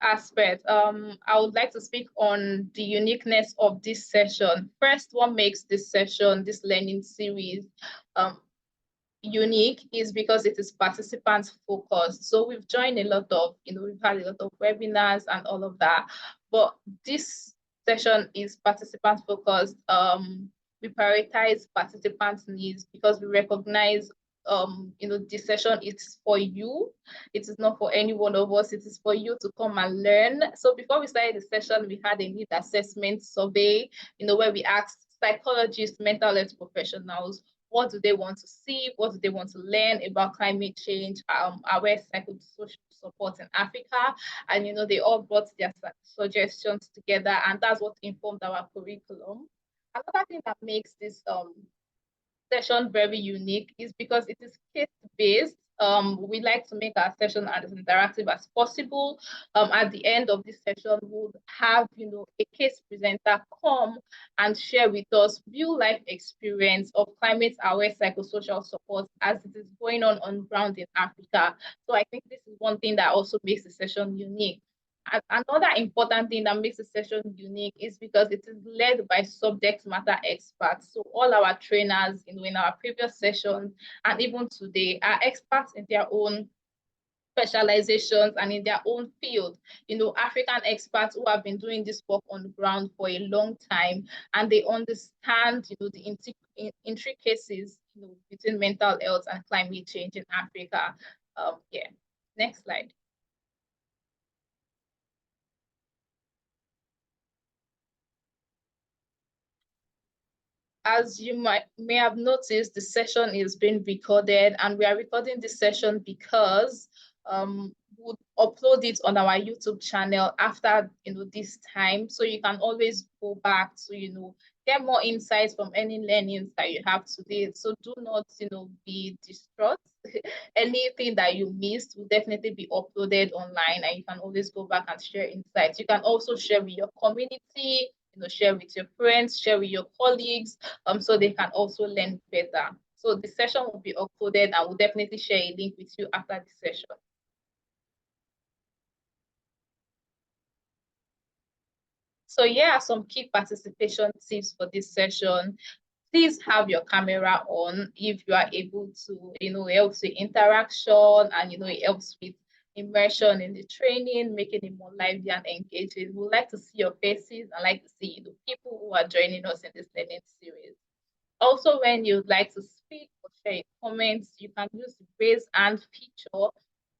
aspect, I would like to speak on the uniqueness of this session. First, what makes this session, this learning series, unique is because it is participant focused. So we've joined a lot of, we've had a lot of webinars and all of that, but this session is participant focused. We prioritize participants' needs because we recognize this session is for you. It is not for any one of us. It is for you to come and learn. So before we started the session, we had a need assessment survey, where we asked psychologists, mental health professionals, what do they want to see? What do they want to learn about climate change, our psychosocial support in Africa? And, they all brought their suggestions together, and that's what informed our curriculum. Another thing that makes this session very unique is because it is case-based. We like to make our session as interactive as possible. At the end of this session, we'll have, a case presenter come and share with us real-life experience of climate-aware psychosocial support as it is going on ground in Africa. So I think this is one thing that also makes the session unique. Another important thing that makes the session unique is because it is led by subject matter experts. So all our trainers, in our previous sessions and even today are experts in their own specializations and in their own field. African experts who have been doing this work on the ground for a long time, and they understand, the intricacies, between mental health and climate change in Africa. Yeah, next slide. As you may have noticed, the session is being recorded, and we are recording this session because we'll upload it on our YouTube channel after this time, so you can always go back to get more insights from any learnings that you have today. So do not be distraught. Anything that you missed will definitely be uploaded online, and you can always go back and share insights. You can also share with your community, share with your friends, share with your colleagues, so they can also learn better. So the session will be uploaded, and we'll definitely share a link with you after the session. So here are some key participation tips for this session. Please have your camera on if you are able to. It helps with interaction, and it helps with immersion in the training, making it more lively and engaging. We'd like to see your faces and like to see people who are joining us in this learning series. Also, when you'd like to speak or share comments, you can use the raise hand feature,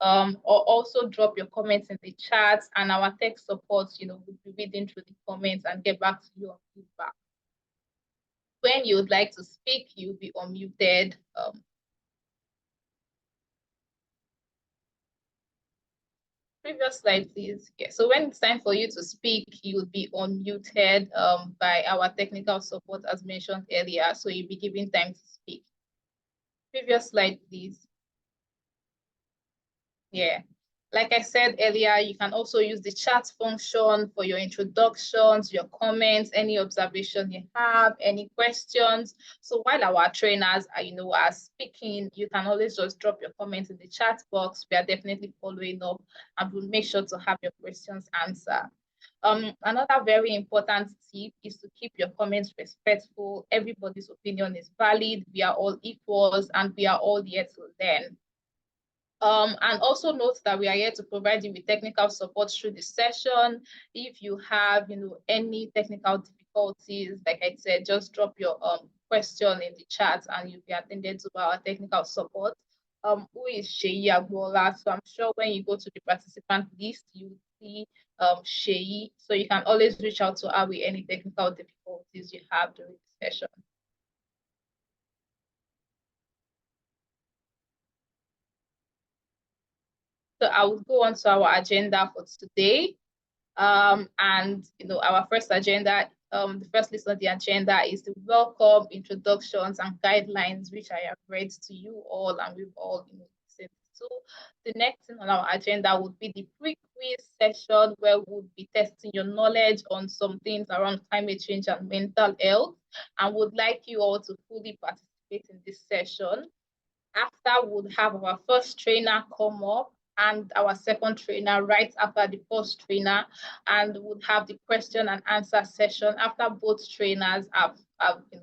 or also drop your comments in the chat, and our tech support, will be reading through the comments and get back to you on feedback. When you would like to speak, you'll be unmuted. Previous slide, please. Yeah. So when it's time for you to speak, you will be unmuted by our technical support as mentioned earlier. So you'll be given time to speak. Previous slide, please. Yeah. Like I said earlier, you can also use the chat function for your introductions, your comments, any observation you have, any questions. So while our trainers are speaking, you can always just drop your comments in the chat box. We are definitely following up, and we'll make sure to have your questions answered. Another very important tip is to keep your comments respectful. Everybody's opinion is valid. We are all equals, and we are all here to learn. And also note that we are here to provide you with technical support through the session. If you have, any technical difficulties, like I said, just drop your question in the chat, and you'll be attended to by our technical support. Who is Sheyi Agbola? So I'm sure when you go to the participant list, you see Sheyi. So you can always reach out to her with any technical difficulties you have during the session. So I will go on to our agenda for today. And our first agenda, the first list on the agenda is the welcome, introductions, and guidelines, which I have read to you all, and we've all listened to. The next thing on our agenda would be the pre-quiz session, where we'll be testing your knowledge on some things around climate change and mental health, and would like you all to fully participate in this session. After, we'll have our first trainer come up and our second trainer right after the first trainer, and would have the question and answer session after both trainers have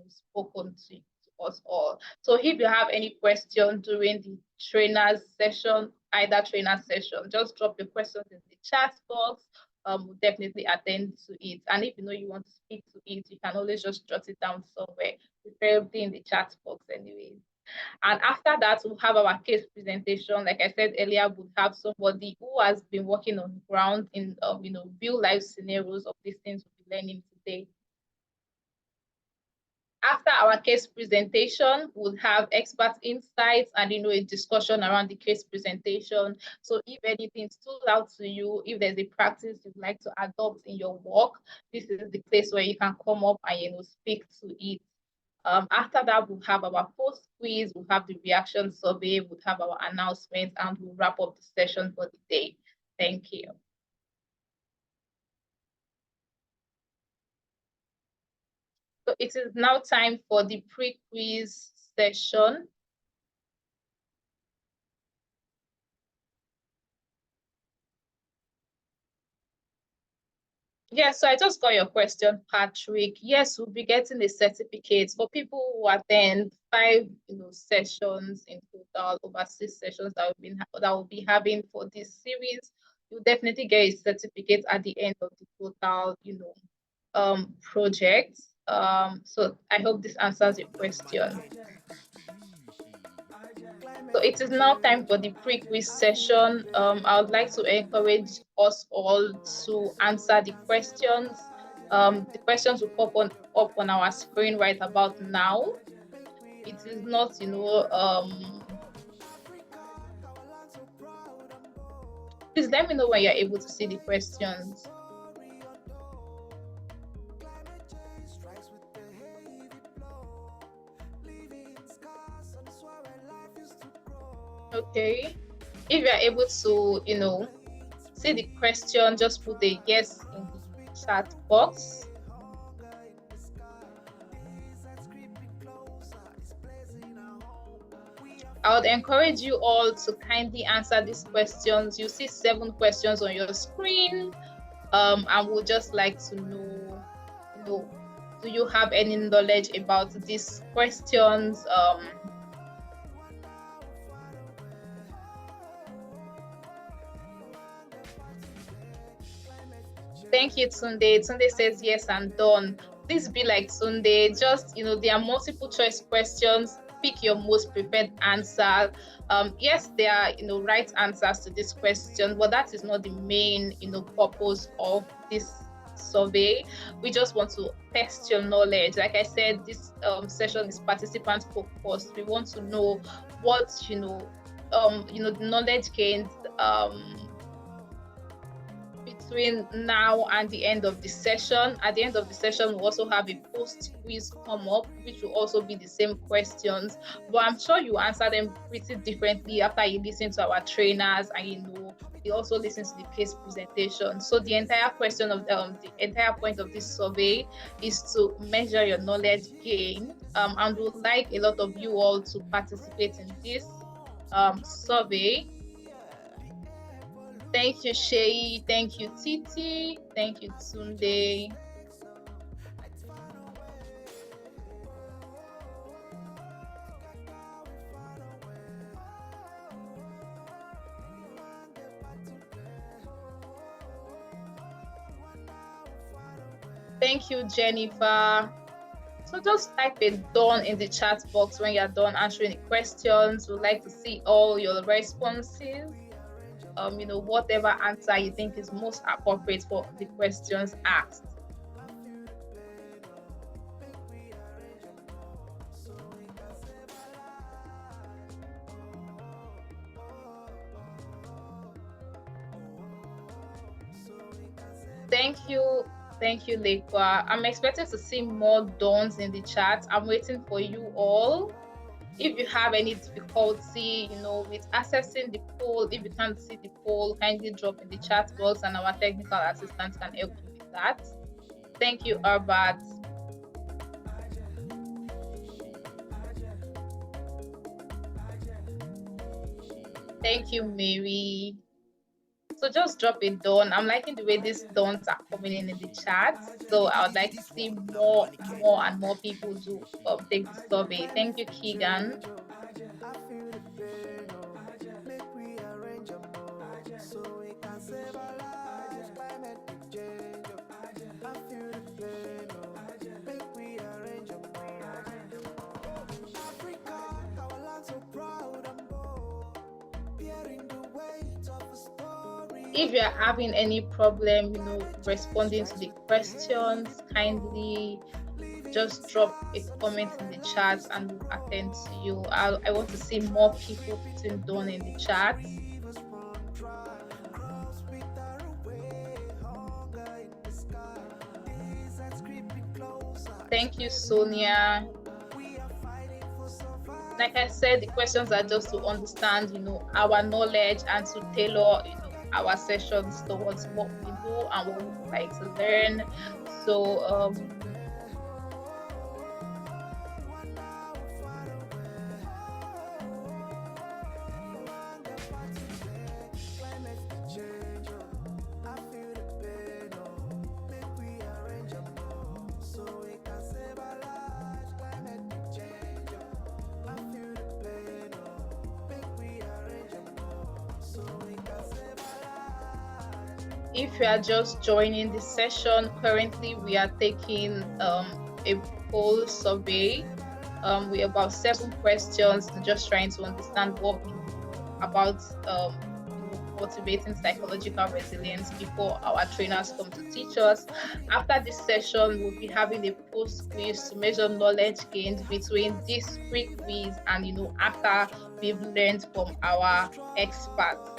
spoken to us all. So if you have any question during the trainers session, either trainer session, just drop your questions in the chat box. We'll definitely attend to it. And if you know you want to speak to it, you can always just jot it down somewhere, preferably in the chat box anyways. And after that, we'll have our case presentation. Like I said earlier, we'll have somebody who has been working on the ground in real life scenarios of these things we'll be learning today. After our case presentation, we'll have expert insights and a discussion around the case presentation. So if anything stood out to you, if there's a practice you'd like to adopt in your work, this is the place where you can come up and speak to it. After that, we'll have our post quiz, we'll have the reaction survey, we'll have our announcements, and we'll wrap up the session for the day. Thank you. So it is now time for the pre-quiz session. Yes, so I just got your question, Patrick. Yes, we'll be getting a certificate for people who attend 5 sessions in total, over 6 sessions that we'll be having for this series. You'll definitely get a certificate at the end of the total, project. So I hope this answers your question. So it is now time for the pre-quiz session. I would like to encourage us all to answer the questions. The questions will pop up on our screen right about now. It is not, please let me know when you're able to see the questions. Okay. If you're able to, see the question, just put a yes in the chat box. I would encourage you all to kindly answer these questions. You see 7 questions on your screen. And would just like to know, do you have any knowledge about these questions? Thank you, Tunde. Tunde says yes and done. Please be like Tunde. Just, there are multiple choice questions. Pick your most preferred answer. Yes, there are, right answers to this question, but that is not the main, purpose of this survey. We just want to test your knowledge. Like I said, this session is participant focused. We want to know what, the knowledge gained between now and the end of the session. At the end of the session, we'll also have a post quiz come up, which will also be the same questions, but I'm sure you answer them pretty differently after you listen to our trainers and you also listen to the case presentation. So the entire question of the entire point of this survey is to measure your knowledge gain, and we'd like a lot of you all to participate in this survey. Thank you, Shay. Thank you, Titi. Thank you, Tunde. Thank you, Jennifer. So just type it done in the chat box when you're done answering the questions. We'd like to see all your responses. Whatever answer you think is most appropriate for the questions asked. Thank you, Lekwa. I'm expecting to see more dons in the chat. I'm waiting for you all. If you have any difficulty, with accessing the poll, if you can't see the poll, kindly drop in the chat box and our technical assistant can help you with that. Thank you, Herbert. Thank you, Mary. So just drop it down. I'm liking the way these dons are coming in the chat. So I would like to see more and more people to take the survey. Thank you, Keegan. If you're having any problem, responding to the questions, kindly just drop a comment in the chat and we'll attend to you. I want to see more people putting down in the chat. Thank you, Sonia. Like I said, the questions are just to understand, our knowledge and to tailor, our sessions towards what we know and what we would like to learn. So, if you are just joining the session, currently we are taking a poll survey. We have about 7 questions, just trying to understand what we know about cultivating psychological resilience before our trainers come to teach us. After this session, we'll be having a post quiz to measure knowledge gained between this free quiz and after we've learned from our experts.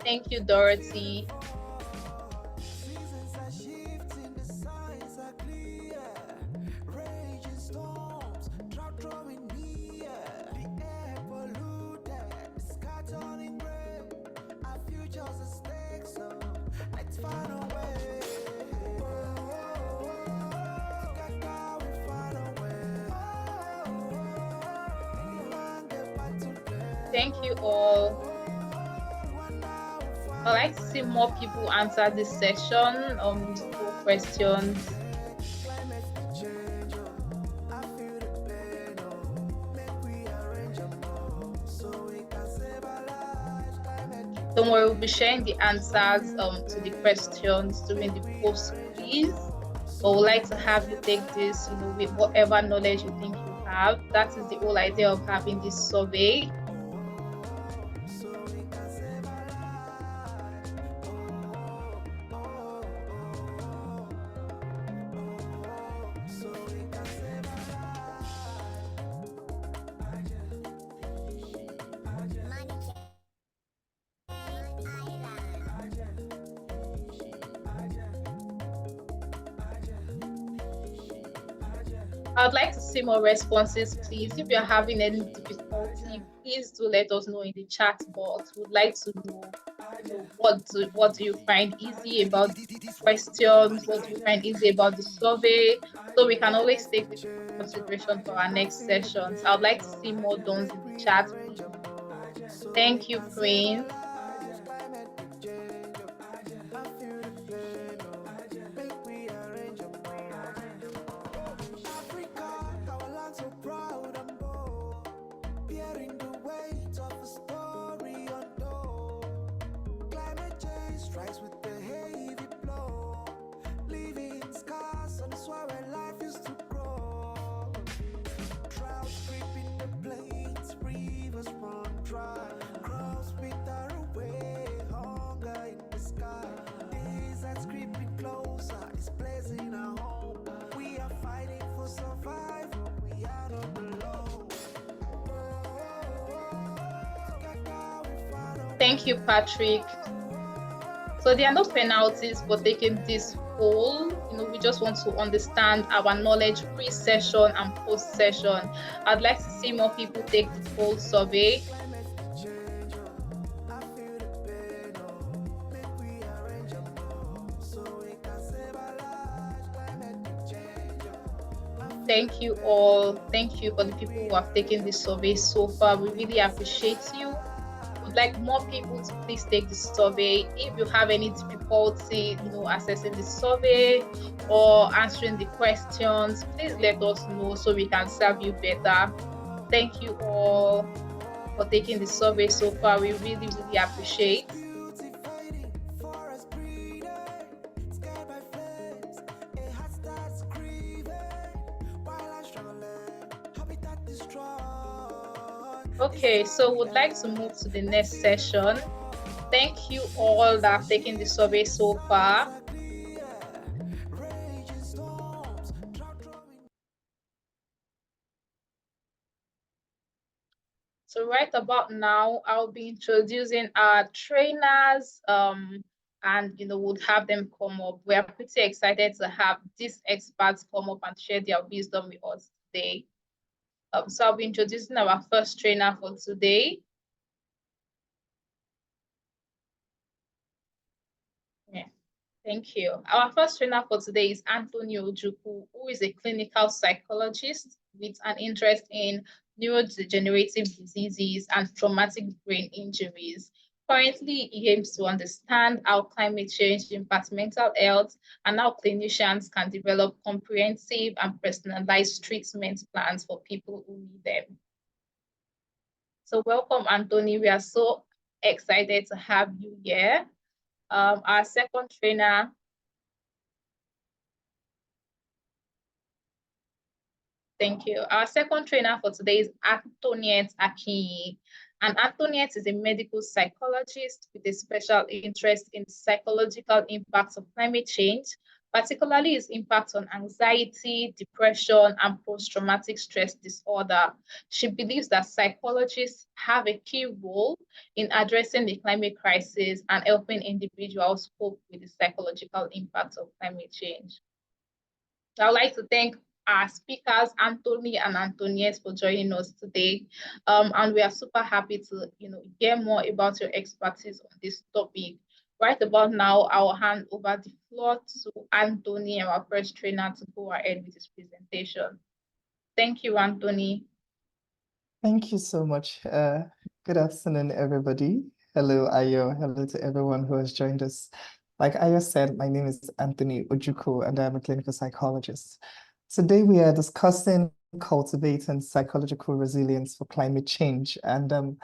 Thank you, Dorothy. Thank you all. I'd like to see more people answer this session, questions. Don't worry, we'll be sharing the answers to the questions during the post quiz. But we'd like to have you take this, with whatever knowledge you think you have. That is the whole idea of having this survey. I would like to see more responses, please. If you're having any difficulty, please do let us know in the chat box. We'd like to know, what do you find easy about the questions? What do you find easy about the survey? So we can always take this into consideration for our next sessions. I would like to see more dons in the chat, please. Thank you, Prince. Thank you, Patrick. So there are no penalties for taking this poll. We just want to understand our knowledge pre-session and post-session. I'd like to see more people take the poll survey. Thank you all. Thank you for the people who have taken this survey so far. We really appreciate you. Would like more people to please take the survey. If you have any difficulty, accessing the survey or answering the questions, please let us know so we can serve you better. Thank you all for taking the survey so far. We really, really appreciate. Okay, so would like to move to the next session. Thank you all that have taken the survey so far. So right about now, I'll be introducing our trainers, and would have them come up. We are pretty excited to have these experts come up and share their wisdom with us today. So I'll be introducing our first trainer for today. Yeah. Thank you. Our first trainer for today is Anthony Ojukwu, who is a clinical psychologist with an interest in neurodegenerative diseases and traumatic brain injuries. Currently, he aims to understand how climate change impacts mental health and how clinicians can develop comprehensive and personalized treatment plans for people who need them. So welcome, Anthony. We are so excited to have you here. Our second trainer. Thank you. Our second trainer for today is Antoniette Akinyi. And Antoniette is a medical psychologist with a special interest in psychological impacts of climate change, particularly its impact on anxiety, depression, and post-traumatic stress disorder. She believes that psychologists have a key role in addressing the climate crisis and helping individuals cope with the psychological impacts of climate change. I would like to thank our speakers, Anthony and Antoniette, for joining us today. And we are super happy to, hear more about your expertise on this topic. Right about now, I will hand over the floor to Anthony, our first trainer, to go ahead with his presentation. Thank you, Anthony. Thank you so much. Good afternoon, everybody. Hello, Ayo. Hello to everyone who has joined us. Like Ayo said, my name is Anthony Ojukwu, and I'm a clinical psychologist. Today, we are discussing cultivating psychological resilience for climate change. And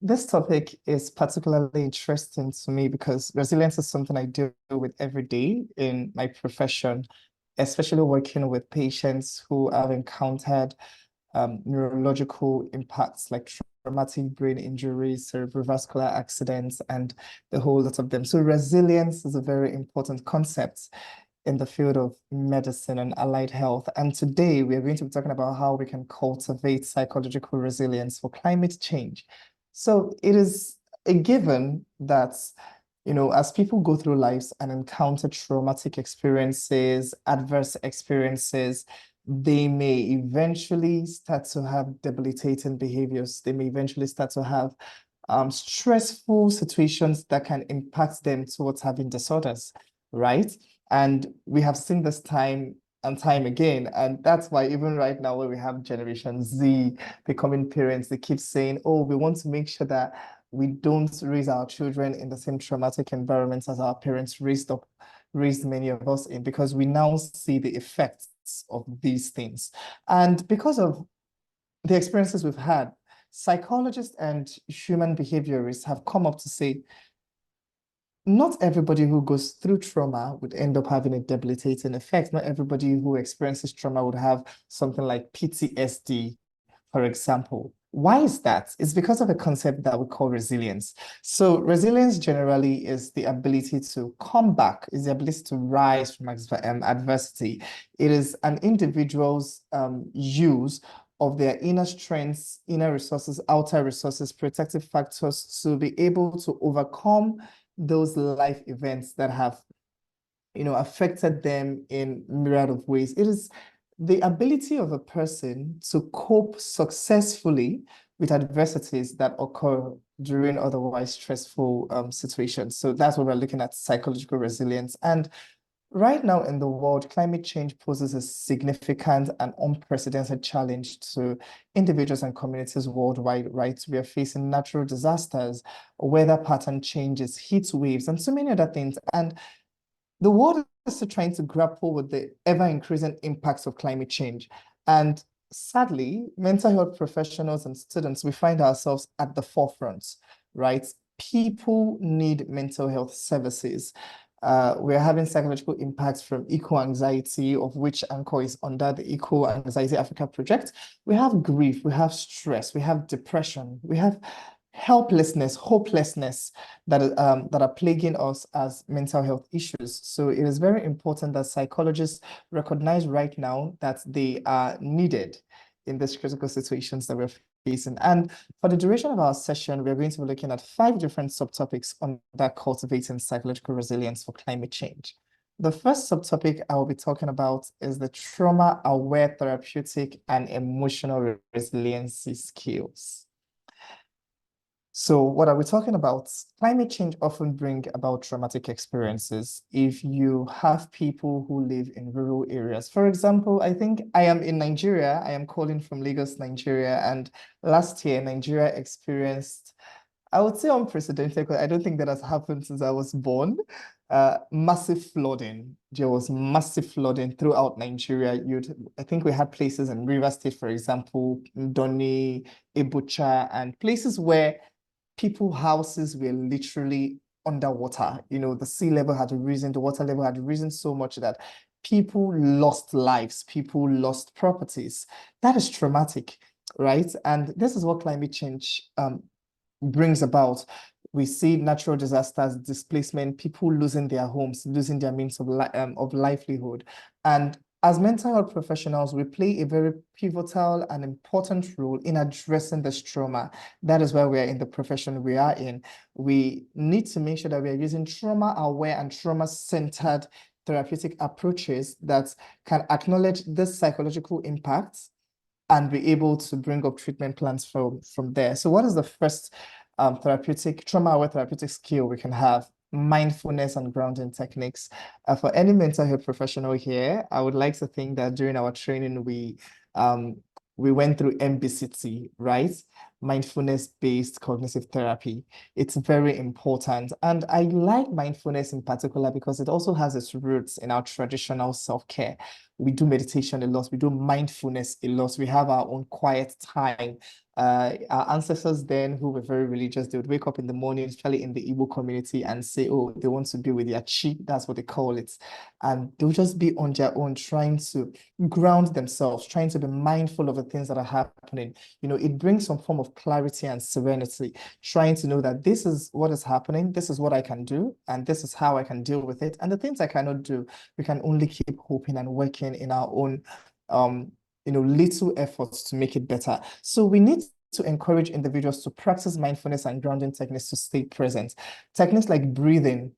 this topic is particularly interesting to me because resilience is something I deal with every day in my profession, especially working with patients who have encountered neurological impacts like traumatic brain injuries, cerebrovascular accidents, and the whole lot of them. So resilience is a very important concept in the field of medicine and allied health. And today we are going to be talking about how we can cultivate psychological resilience for climate change. So it is a given that, as people go through lives and encounter traumatic experiences, adverse experiences, they may eventually start to have debilitating behaviors. They may eventually start to have stressful situations that can impact them towards having disorders, right? And we have seen this time and time again. And that's why even right now, when we have Generation Z becoming parents, they keep saying, oh, we want to make sure that we don't raise our children in the same traumatic environments as our parents raised many of us in, because we now see the effects of these things. And because of the experiences we've had, psychologists and human behaviorists have come up to say, not everybody who goes through trauma would end up having a debilitating effect. Not everybody who experiences trauma would have something like PTSD, for example. Why is that? It's because of a concept that we call resilience. So resilience generally is the ability to come back, is the ability to rise from adversity. It is an individual's use of their inner strengths, inner resources, outer resources, protective factors to be able to overcome those life events that have, affected them in myriad of ways. It is the ability of a person to cope successfully with adversities that occur during otherwise stressful situations. So that's what we're looking at, psychological resilience. And right now in the world, climate change poses a significant and unprecedented challenge to individuals and communities worldwide, right? We are facing natural disasters, weather pattern changes, heat waves, and so many other things. And the world is still trying to grapple with the ever-increasing impacts of climate change. And sadly, mental health professionals and students, we find ourselves at the forefront, right? People need mental health services. We're having psychological impacts from eco-anxiety, of which Anchor is under the Eco-Anxiety Africa project. We have grief, we have stress, we have depression, we have helplessness, hopelessness that are plaguing us as mental health issues. So it is very important that psychologists recognize right now that they are needed in these critical situations that we're facing. And for the duration of our session, we're going to be looking at 5 different subtopics on that cultivating psychological resilience for climate change. The first subtopic I will be talking about is the trauma-aware therapeutic and emotional resiliency skills. So what are we talking about? Climate change often bring about traumatic experiences. If you have people who live in rural areas, for example, I think I am in Nigeria. I am calling from Lagos, Nigeria. And last year, Nigeria experienced, I would say unprecedented, because I don't think that has happened since I was born. Massive flooding. There was massive flooding throughout Nigeria. I think we had places in Rivers State, for example, Ndoni, Ebucha, and places where people's houses were literally underwater. You know, the sea level had risen, the water level had risen so much that people lost lives, people lost properties. That is traumatic, right? And this is what climate change brings about. We see natural disasters, displacement, people losing their homes, losing their means of livelihood. And as mental health professionals, we play a very pivotal and important role in addressing this trauma. That is why we are in the profession we are in. We need to make sure that we are using trauma-aware and trauma-centered therapeutic approaches that can acknowledge this psychological impacts and be able to bring up treatment plans from there. So what is the first trauma-aware therapeutic skill we can have? Mindfulness and grounding techniques. For any mental health professional here, I would like to think that during our training, we went through MBCT, right? Mindfulness-based cognitive therapy. It's very important. And I like mindfulness in particular because it also has its roots in our traditional self-care. We do meditation a lot. We do mindfulness a lot. We have our own quiet time. Our ancestors then, who were very religious, they would wake up in the morning, especially in the Igbo community, and say, oh, they want to be with their chi, that's what they call it. And they'll just be on their own, trying to ground themselves, trying to be mindful of the things that are happening. You know, it brings some form of clarity and serenity, trying to know that this is what is happening, this is what I can do, and this is how I can deal with it. And the things I cannot do, we can only keep hoping and working in our own little efforts to make it better. So we need to encourage individuals to practice mindfulness and grounding techniques to stay present. Techniques like breathing,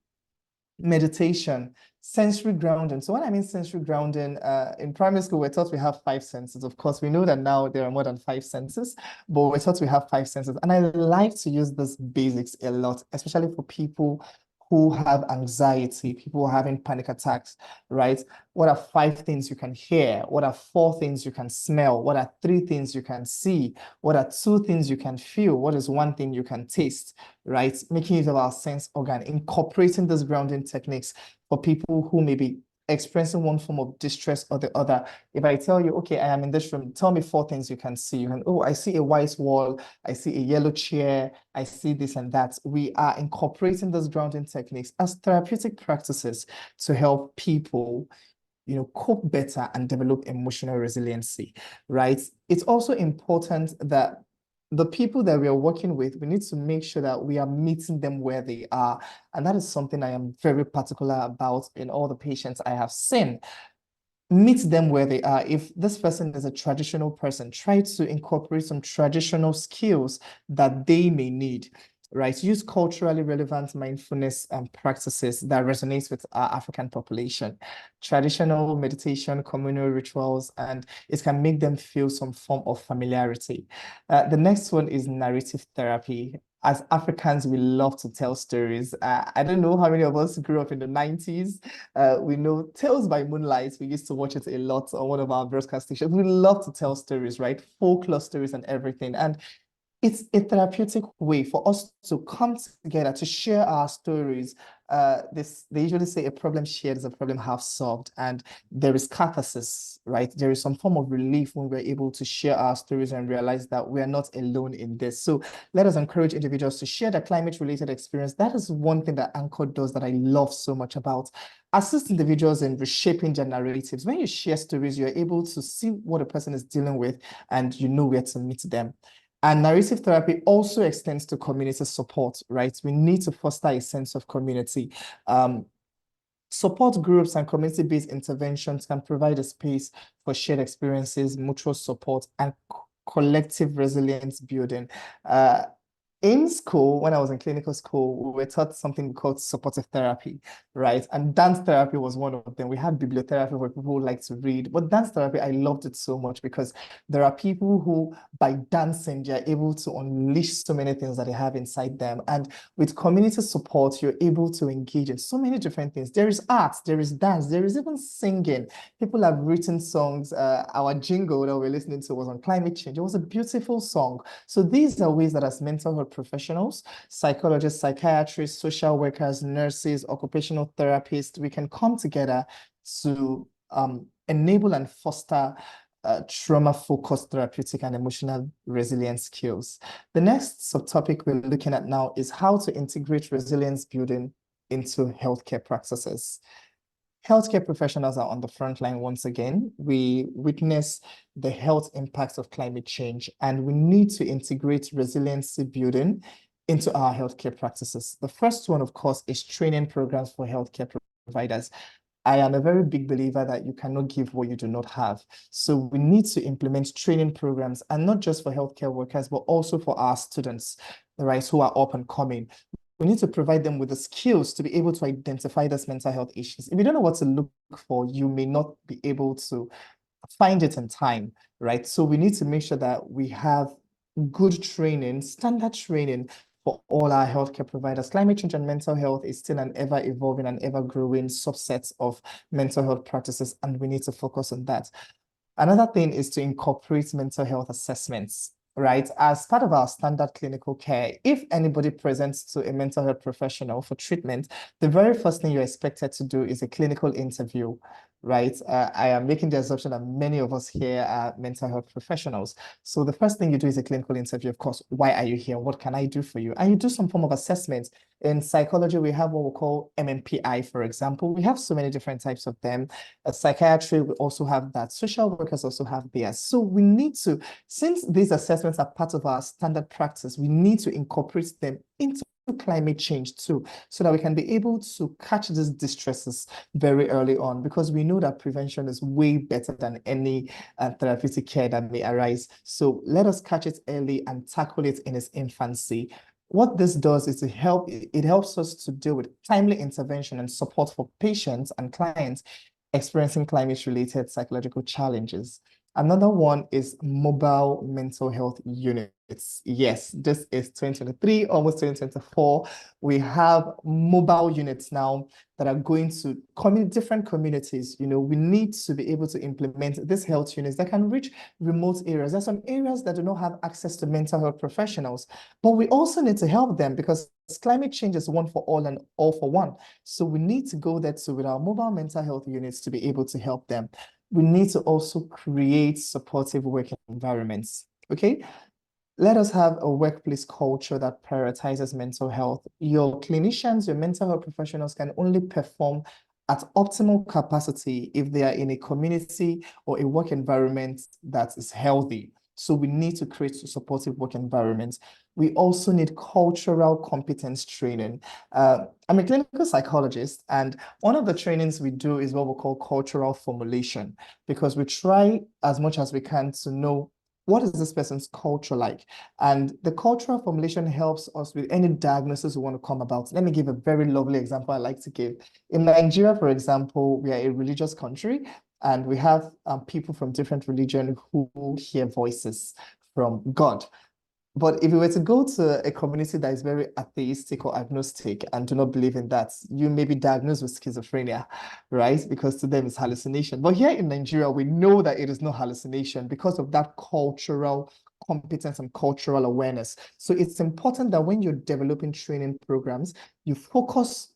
meditation, sensory grounding. So when I mean sensory grounding, in primary school, we're taught we have 5 senses. Of course, we know that now there are more than 5 senses, but we're taught we have 5 senses. And I like to use these basics a lot, especially for people who have anxiety, people who are having panic attacks, right? What are 5 things you can hear? What are 4 things you can smell? What are 3 things you can see? What are 2 things you can feel? What is 1 thing you can taste, right? Making use of our sense organ, incorporating these grounding techniques for people who may be experiencing one form of distress or the other. If I tell you, okay, I am in this room, tell me 4 things you can see. You can, oh, I see a white wall, I see a yellow chair, I see this and that. We are incorporating those grounding techniques as therapeutic practices to help people, cope better and develop emotional resiliency, right? It's also important that the people that we are working with, we need to make sure that we are meeting them where they are. And that is something I am very particular about in all the patients I have seen. Meet them where they are. If this person is a traditional person, try to incorporate some traditional skills that they may need, right? Use culturally relevant mindfulness practices that resonate with our African population. Traditional meditation, communal rituals, and it can make them feel some form of familiarity. The next one is narrative therapy. as Africans, we love to tell stories. I don't know how many of us grew up in the 90s. We know Tales by Moonlight. We used to watch it a lot on one of our broadcast stations. We love to tell stories, right? Folklore stories and everything. And it's a therapeutic way for us to come together to share our stories. They usually say a problem shared is a problem half solved, and there is catharsis, right? There is some form of relief when we're able to share our stories and realize that we are not alone in this. So let us encourage individuals to share their climate-related experience. That is one thing that Anchor does that I love so much about. Assist individuals in reshaping their narratives. When you share stories, you're able to see what a person is dealing with, and you know where to meet them. And narrative therapy also extends to community support, right? We need to foster a sense of community. Support groups and community-based interventions can provide a space for shared experiences, mutual support, and collective resilience building. In school, when I was in clinical school, we were taught something called supportive therapy, right? And dance therapy was one of them. We had bibliotherapy where people like to read, but dance therapy, I loved it so much because there are people who, by dancing, they're able to unleash so many things that they have inside them. And with community support, you're able to engage in so many different things. There is art, there is dance, there is even singing. People have written songs. Our jingle that we're listening to was on climate change. It was a beautiful song. So these are ways that as mental health professionals, psychologists, psychiatrists, social workers, nurses, occupational therapists, we can come together to enable and foster trauma-focused therapeutic and emotional resilience skills. The next subtopic we're looking at now is how to integrate resilience building into healthcare practices. Healthcare professionals are on the front line once again. We witness the health impacts of climate change, and we need to integrate resiliency building into our healthcare practices. The first one, of course, is training programs for healthcare providers. I am a very big believer that you cannot give what you do not have. So we need to implement training programs, and not just for healthcare workers, but also for our students, right, who are up and coming. We need to provide them with the skills to be able to identify these mental health issues. If you don't know what to look for, you may not be able to find it in time, right? So we need to make sure that we have good training, standard training for all our healthcare providers. Climate change and mental health is still an ever-evolving and ever-growing subset of mental health practices, and we need to focus on that. Another thing is to incorporate mental health assessments, right? As part of our standard clinical care, if anybody presents to a mental health professional for treatment, the very first thing you're expected to do is a clinical interview, right? I am making the assumption that many of us here are mental health professionals. So the first thing you do is a clinical interview. Of course, why are you here? What can I do for you? And you do some form of assessment. In psychology, we have what we call MMPI, for example. We have so many different types of them. Psychiatry, we also have that. Social workers also have theirs. So we need to, since these assessments are part of our standard practice, we need to incorporate them into climate change too, so that we can be able to catch these distresses very early on, because we know that prevention is way better than any therapeutic care that may arise. So let us catch it early and tackle it in its infancy. What this does is it helps us to deal with timely intervention and support for patients and clients experiencing climate-related psychological challenges. Another one is mobile mental health units. Yes, this is 2023, almost 2024. We have mobile units now that are going to different communities. You know, we need to be able to implement these health units that can reach remote areas. There's some areas that do not have access to mental health professionals, but we also need to help them because climate change is one for all and all for one. So we need to go there too with our mobile mental health units to be able to help them. We need to also create supportive work environments. Okay. Let us have a workplace culture that prioritizes mental health. Your clinicians, your mental health professionals can only perform at optimal capacity if they are in a community or a work environment that is healthy. So we need to create supportive work environments. We also need cultural competence training. I'm a clinical psychologist, and one of the trainings we do is what we call cultural formulation, because we try as much as we can to know what is this person's culture like? And the cultural formulation helps us with any diagnosis we want to come about. Let me give a very lovely example I like to give. In Nigeria, for example, we are a religious country, and we have people from different religions who hear voices from God. But if you were to go to a community that is very atheistic or agnostic and do not believe in that, you may be diagnosed with schizophrenia, right? Because to them it's hallucination. But here in Nigeria, we know that it is not hallucination because of that cultural competence and cultural awareness. So it's important that when you're developing training programs, you focus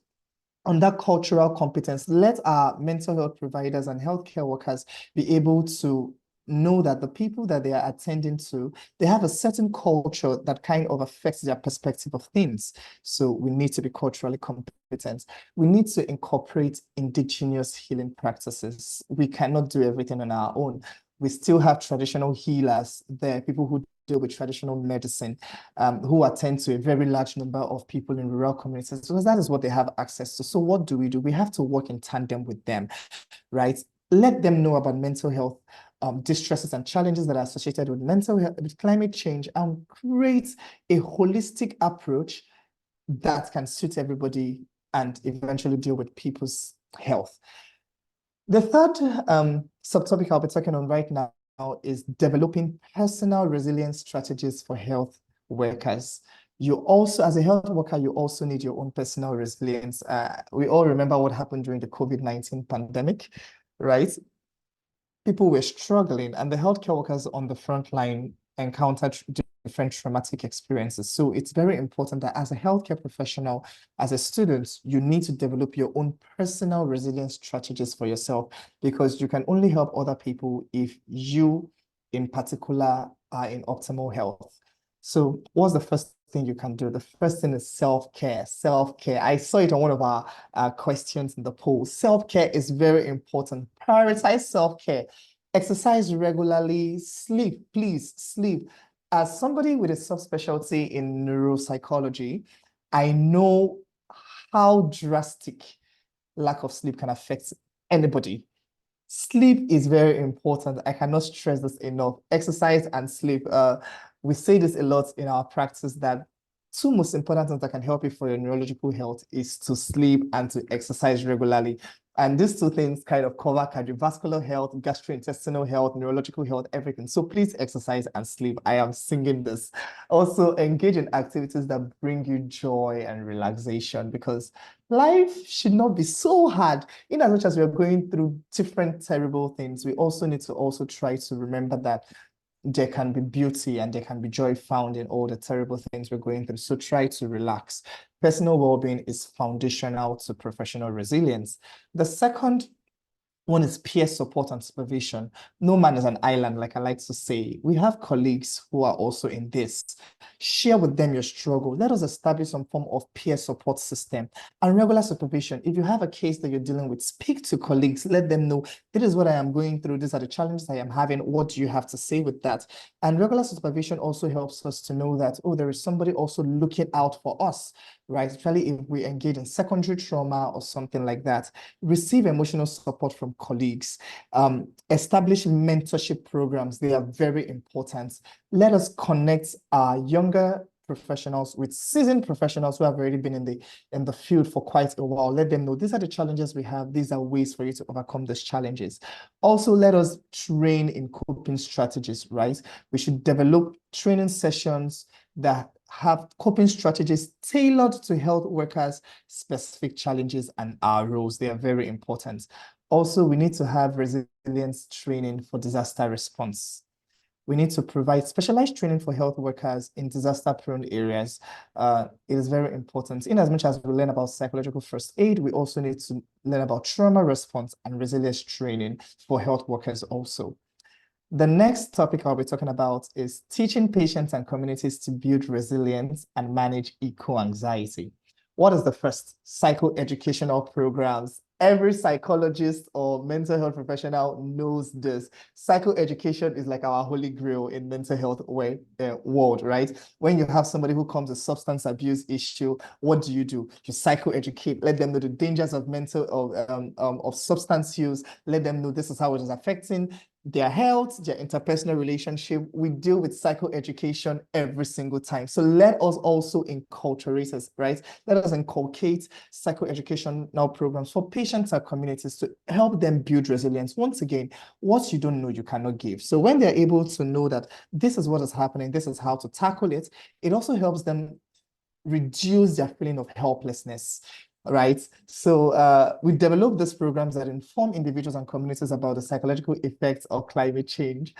on that cultural competence. Let our mental health providers and healthcare workers be able to know that the people that they are attending to, they have a certain culture that kind of affects their perspective of things. So we need to be culturally competent. We need to incorporate indigenous healing practices. We cannot do everything on our own. We still have traditional healers there, people who deal with traditional medicine, who attend to a very large number of people in rural communities, because that is what they have access to. So what do? We have to work in tandem with them, right? Let them know about mental health distresses and challenges that are associated with mental health, with climate change, and create a holistic approach that can suit everybody and eventually deal with people's health. The third subtopic I'll be talking on right now is developing personal resilience strategies for health workers. You also, as a health worker, you also need your own personal resilience. We all remember what happened during the COVID-19 pandemic, right? People were struggling, and the healthcare workers on the front line encountered different traumatic experiences. So it's very important that as a healthcare professional, as a student, you need to develop your own personal resilience strategies for yourself, because you can only help other people if you, in particular, are in optimal health. So what's the first thing you can do? The first thing is self-care. Self-care. I saw it on one of our questions in the poll. Self-care is very important. Prioritize self-care. Exercise regularly. Sleep, please, sleep. As somebody with a subspecialty in neuropsychology, I know how drastic lack of sleep can affect anybody. Sleep is very important. I cannot stress this enough. Exercise and sleep. We say this a lot in our practice, that two most important things that can help you for your neurological health is to sleep and to exercise regularly. And these two things kind of cover cardiovascular health, gastrointestinal health, neurological health, everything. So please exercise and sleep. I am singing this. Also, engage in activities that bring you joy and relaxation, because life should not be so hard. In as much as we are going through different terrible things, we also need to also try to remember that there can be beauty and there can be joy found in all the terrible things we're going through. So try to relax. Personal well-being is foundational to professional resilience. The second one is peer support and supervision. No man is an island, like I like to say. We have colleagues who are also in this. Share with them your struggle. Let us establish some form of peer support system and regular supervision. If you have a case that you're dealing with, speak to colleagues. Let them know, this is what I am going through. These are the challenges I am having. What do you have to say with that? And regular supervision also helps us to know that, oh, there is somebody also looking out for us, right? Especially if we engage in secondary trauma or something like that. Receive emotional support from colleagues. Establish mentorship programs. They are very important. Let us connect our younger professionals with seasoned professionals who have already been in the field for quite a while. Let them know these are the challenges we have. These are ways for you to overcome these challenges. Also, let us train in coping strategies, right? We should develop training sessions that have coping strategies tailored to health workers' specific challenges and our roles. They are very important. Also, we need to have resilience training for disaster response. We need to provide specialized training for health workers in disaster-prone areas. It is very important. In as much as we learn about psychological first aid, we also need to learn about trauma response and resilience training for health workers also. The next topic I'll be talking about is teaching patients and communities to build resilience and manage eco-anxiety. What is the first? Psychoeducational programs. Every psychologist or mental health professional knows this. Psychoeducation is like our holy grail in mental health world, right? When you have somebody who comes with substance abuse issue, what do? You psychoeducate, let them know the dangers of substance use, let them know this is how it is affecting their health, their interpersonal relationship. We deal with psychoeducation every single time. So let us also inculturate us, right? Let us inculcate psychoeducational programs for patients and communities to help them build resilience. Once again, what you don't know, you cannot give. So when they're able to know that this is what is happening, this is how to tackle it, it also helps them reduce their feeling of helplessness, right? So we developed these programs that inform individuals and communities about the psychological effects of climate change.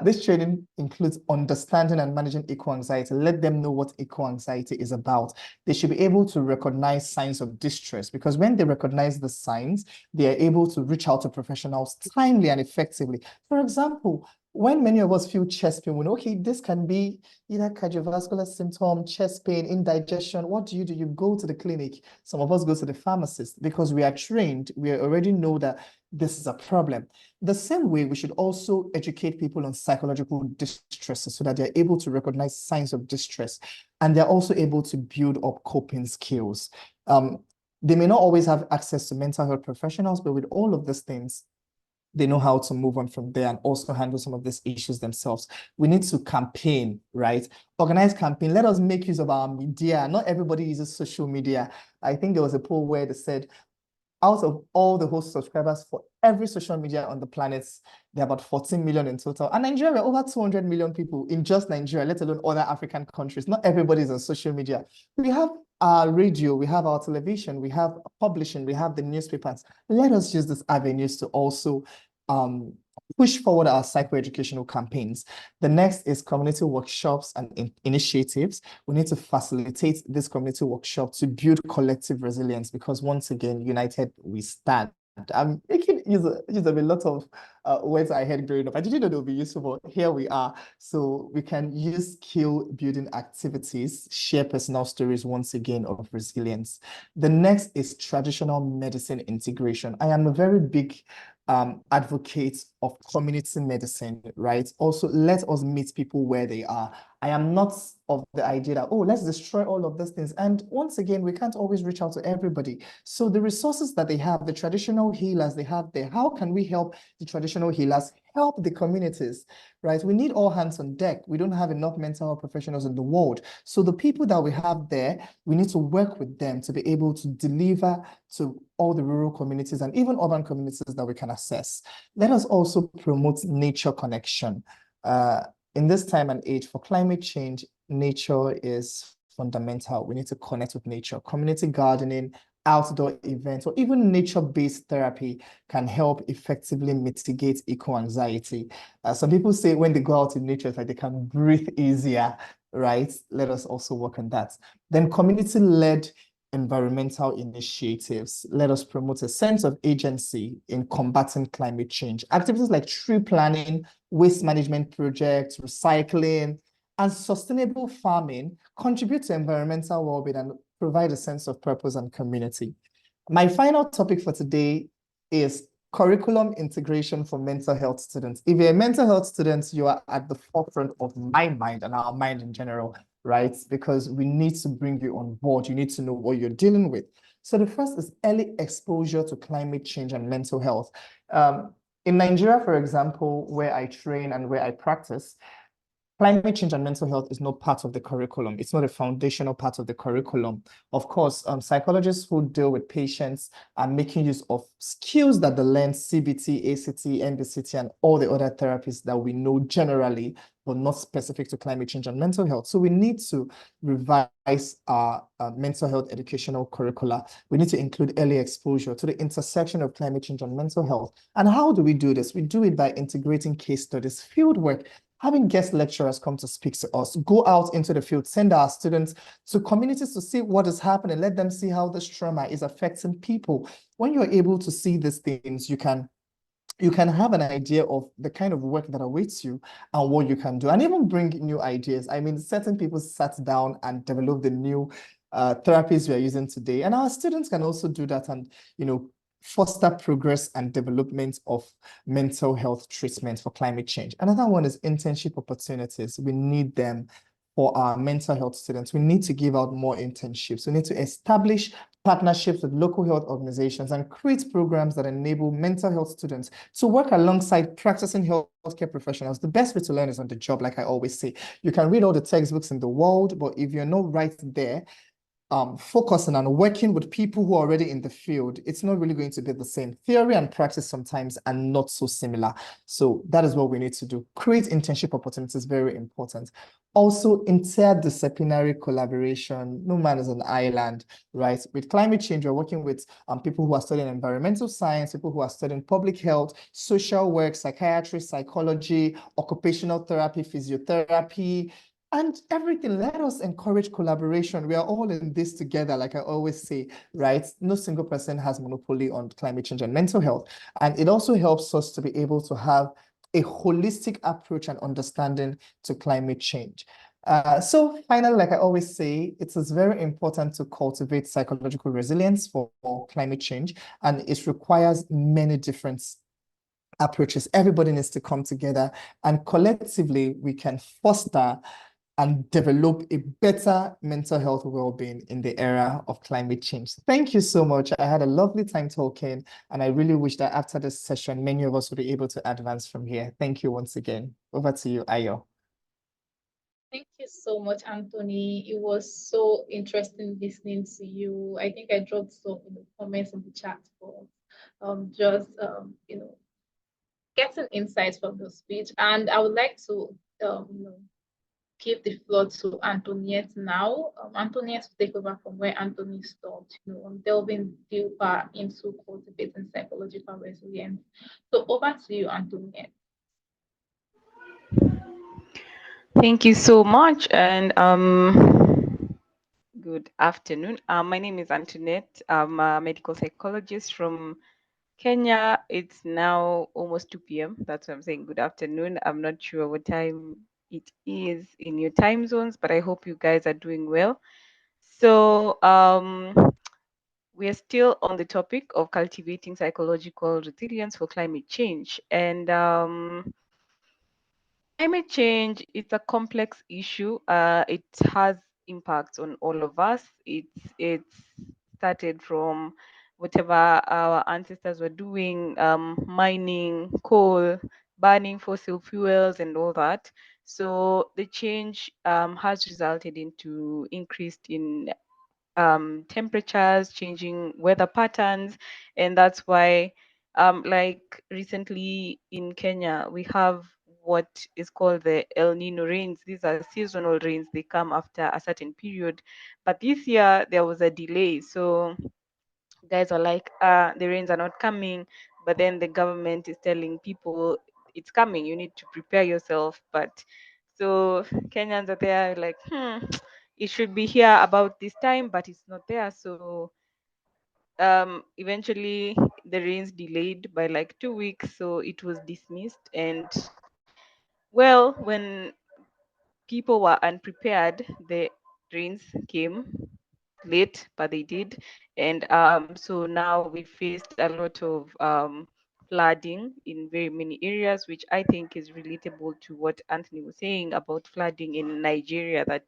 This training includes understanding and managing eco-anxiety. Let them know what eco-anxiety is about. They should be able to recognize signs of distress, because when they recognize the signs, they are able to reach out to professionals timely and effectively. For example, when many of us feel chest pain, we know, okay, this can be either cardiovascular symptom, chest pain, indigestion. What do? You go to the clinic. Some of us go to the pharmacist because we are trained. We already know that this is a problem. The same way, we should also educate people on psychological distresses so that they're able to recognize signs of distress, and they're also able to build up coping skills. They may not always have access to mental health professionals, but with all of these things, they know how to move on from there and also handle some of these issues themselves. We need to campaign, right? Organize campaign. Let us make use of our media. Not everybody uses social media. I think there was a poll where they said, out of all the host subscribers for every social media on the planet, there are about 14 million in total. And Nigeria, we're over 200 million people in just Nigeria, let alone other African countries. Not everybody is on social media. We have our radio, we have our television, we have publishing, we have the newspapers. Let us use these avenues to also push forward our psychoeducational campaigns. The next is community workshops and initiatives. We need to facilitate this community workshop to build collective resilience, because once again, united we stand. I'm making use of a lot of words I had growing up. I didn't know they would be useful, but here we are. So we can use skill building activities, share personal stories once again of resilience. The next is traditional medicine integration. I am a very big advocate of community medicine, right? Also, let us meet people where they are. I am not of the idea that, oh, let's destroy all of these things. And once again, we can't always reach out to everybody. So the resources that they have, the traditional healers they have there, how can we help the traditional healers help the communities, right? We need all hands on deck. We don't have enough mental health professionals in the world. So the people that we have there, we need to work with them to be able to deliver to all the rural communities and even urban communities that we can access. Let us also promote nature connection. In this time and age for climate change, nature is fundamental. We need to connect with nature. Community gardening, outdoor events, or even nature-based therapy can help effectively mitigate eco-anxiety. Some people say when they go out in nature, it's like they can breathe easier, right? Let us also work on that. Then community-led environmental initiatives. Let us promote a sense of agency in combating climate change. Activities like tree planting, waste management projects, recycling, and sustainable farming contribute to environmental well-being and provide a sense of purpose and community. My final topic for today is curriculum integration for mental health students. If you're a mental health student, you are at the forefront of my mind and our mind in general, right? Because we need to bring you on board. You need to know what you're dealing with. So the first is early exposure to climate change and mental health. In Nigeria, for example, where I train and where I practice, climate change and mental health is not part of the curriculum. It's not a foundational part of the curriculum. Of course, psychologists who deal with patients are making use of skills that they learn, CBT, ACT, MBCT, and all the other therapies that we know generally, but not specific to climate change and mental health. So we need to revise our mental health educational curricula. We need to include early exposure to the intersection of climate change and mental health. And how do we do this? We do it by integrating case studies, field work, having guest lecturers come to speak to us, go out into the field, send our students to communities to see what is happening, let them see how this trauma is affecting people. When you're able to see these things, you can have an idea of the kind of work that awaits you and what you can do, and even bring new ideas. I mean, certain people sat down and developed the new therapies we are using today, and our students can also do that and, foster progress and development of mental health treatment for climate change. Another one is internship opportunities. We need them for our mental health students. We need to give out more internships. We need to establish partnerships with local health organizations, and create programs that enable mental health students to work alongside practicing healthcare professionals. The best way to learn is on the job, like I always say. You can read all the textbooks in the world, but if you're not right there, focusing on working with people who are already in the field, it's not really going to be the same. Theory and practice sometimes are not so similar. So that is what we need to do. Create internship opportunities, very important. Also, interdisciplinary collaboration. No man is an island, right? With climate change, we're working with people who are studying environmental science, people who are studying public health, social work, psychiatry, psychology, occupational therapy, physiotherapy, and everything. Let us encourage collaboration. We are all in this together, like I always say, right? No single person has monopoly on climate change and mental health. And it also helps us to be able to have a holistic approach and understanding to climate change. So finally, like I always say, it is very important to cultivate psychological resilience for climate change, and it requires many different approaches. Everybody needs to come together, and collectively we can foster and develop a better mental health well-being in the era of climate change. Thank you so much. I had a lovely time talking, and I really wish that after this session, many of us will be able to advance from here. Thank you once again. Over to you, Ayo. Thank you so much, Anthony. It was so interesting listening to you. I think I dropped some comments in the chat for just getting insights from the speech. And I would like to give the floor to Antoniette now. Antoniette will take over from where Anthony stopped, delving deeper into cultivating psychological resilience. So over to you, Antoniette. Thank you so much, and good afternoon. My name is Antoinette. I'm a medical psychologist from Kenya. It's now almost 2 p.m. That's why I'm saying good afternoon. I'm not sure what time it is in your time zones, but I hope you guys are doing well. So we are still on the topic of cultivating psychological resilience for climate change. And climate change is a complex issue. It has impacts on all of us. It's started from whatever our ancestors were doing, mining coal, burning fossil fuels, and all that. So the change has resulted into increased in temperatures, changing weather patterns, and that's why, like recently in Kenya, we have what is called the El Nino rains. These are seasonal rains; they come after a certain period. But this year there was a delay, so guys are like, the rains are not coming. But then the government is telling people it's coming. You need to prepare yourself. But so Kenyans are there like, it should be here about this time, but it's not there. So eventually the rains delayed by like 2 weeks, so it was dismissed. And well, when people were unprepared, the rains came late, but they did. And so now we faced a lot of flooding in very many areas, which I think is relatable to what Anthony was saying about flooding in Nigeria that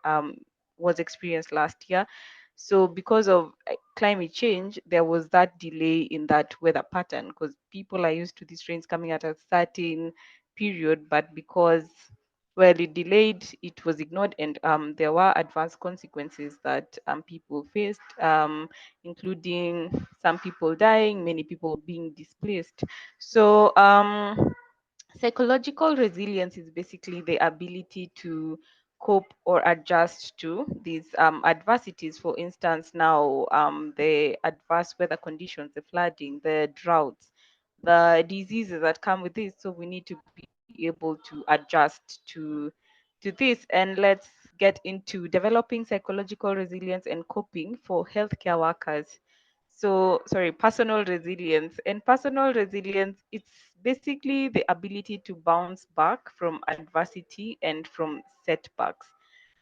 um, was experienced last year. So because of climate change, there was that delay in that weather pattern, because people are used to these rains coming at a certain period, but because well, it delayed, it was ignored, and there were adverse consequences that people faced, including some people dying, many people being displaced. So psychological resilience is basically the ability to cope or adjust to these adversities. For instance, now the adverse weather conditions, the flooding, the droughts, the diseases that come with this. So we need to be able to adjust to this. And let's get into developing psychological resilience and coping for healthcare workers. So, sorry, personal resilience. And personal resilience, it's basically the ability to bounce back from adversity and from setbacks.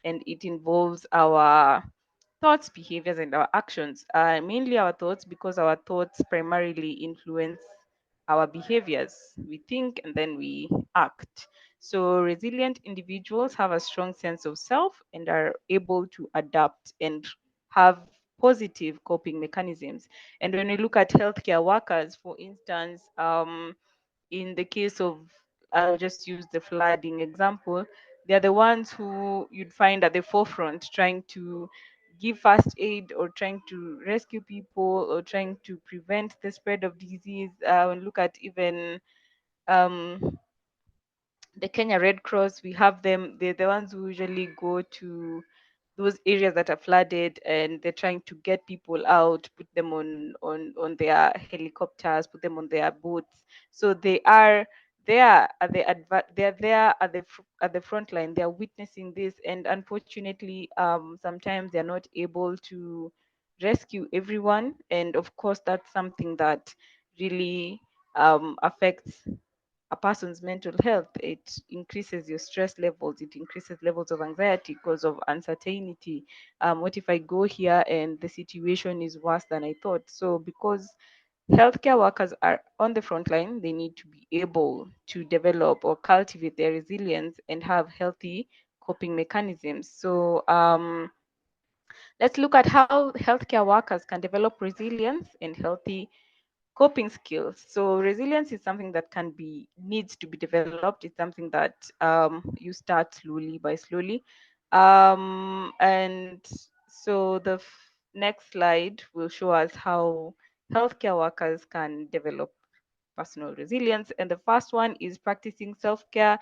And it involves our thoughts, behaviors, and our actions. Mainly our thoughts, because our thoughts primarily influence our behaviors. We think and then we act. So resilient individuals have a strong sense of self and are able to adapt and have positive coping mechanisms. And when we look at healthcare workers, for instance, in the case of, I'll just use the flooding example, they're the ones who you'd find at the forefront trying to give first aid or trying to rescue people or trying to prevent the spread of disease. Look at even um, the Kenya Red Cross, we have them, they're the ones who usually go to those areas that are flooded and they're trying to get people out, put them on their helicopters, put them on their boats. So they are there at the they're there at the front line. They're witnessing this, and unfortunately, sometimes they're not able to rescue everyone. And of course, that's something that really affects a person's mental health. It increases your stress levels, it increases levels of anxiety because of uncertainty. What if I go here and the situation is worse than I thought? So because healthcare workers are on the front line, they need to be able to develop or cultivate their resilience and have healthy coping mechanisms. So let's look at how healthcare workers can develop resilience and healthy coping skills. So resilience is something that needs to be developed. It's something that you start slowly by slowly. And so the next slide will show us how healthcare workers can develop personal resilience. And the first one is practicing self-care.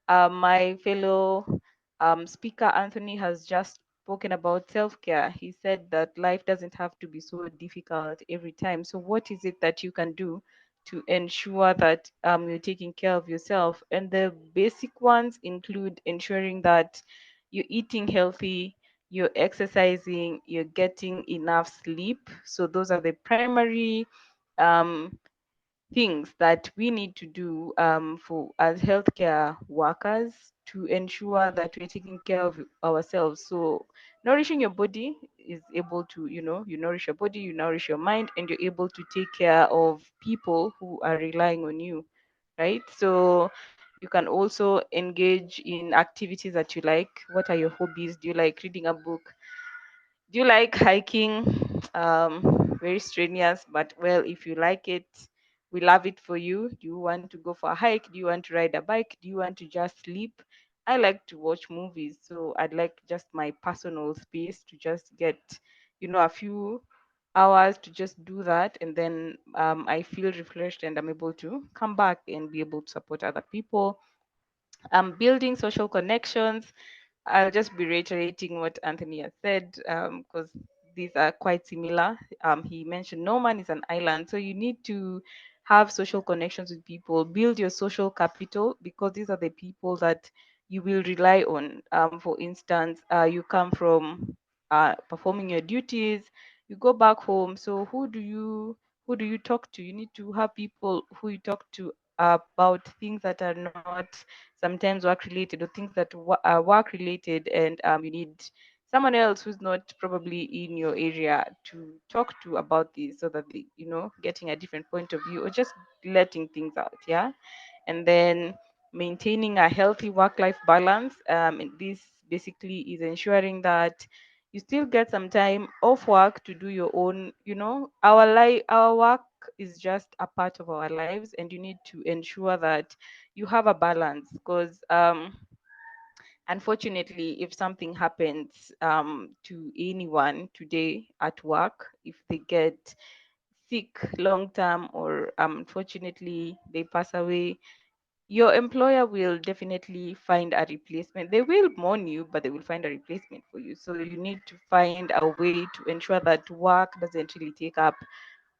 My fellow speaker, Anthony, has just spoken about self-care. He said that life doesn't have to be so difficult every time. So what is it that you can do to ensure that you're taking care of yourself? And the basic ones include ensuring that you're eating healthy, you're exercising, you're getting enough sleep. So those are the primary um, things that we need to do for as healthcare workers to ensure that we're taking care of ourselves. So nourishing your body is able to, you nourish your body, you nourish your mind, and you're able to take care of people who are relying on you, right? So you can also engage in activities that you like. What are your hobbies? Do you like reading a book? Do you like hiking? Very strenuous, but well, if you like it, we love it for you. Do you want to go for a hike? Do you want to ride a bike? Do you want to just sleep? I like to watch movies, so I'd like just my personal space to just get, a few hours to just do that, and then I feel refreshed and I'm able to come back and be able to support other people. Building social connections. I'll just be reiterating what Anthony has said because these are quite similar. He mentioned no man is an island, so you need to have social connections with people, build your social capital, because these are the people that you will rely on. For instance, you come from performing your duties, you go back home. So who do you talk to? You need to have people who you talk to about things that are not sometimes work related, or things that are work related, and you need someone else who's not probably in your area to talk to about this, so that they, getting a different point of view or just letting things out. Yeah. And then maintaining a healthy work-life balance. And this basically is ensuring that you still get some time off work to do your own, our work is just a part of our lives, and you need to ensure that you have a balance, because unfortunately, if something happens to anyone today at work, if they get sick long term, or unfortunately they pass away, your employer will definitely find a replacement. They will mourn you, but they will find a replacement for you. So you need to find a way to ensure that work doesn't really take up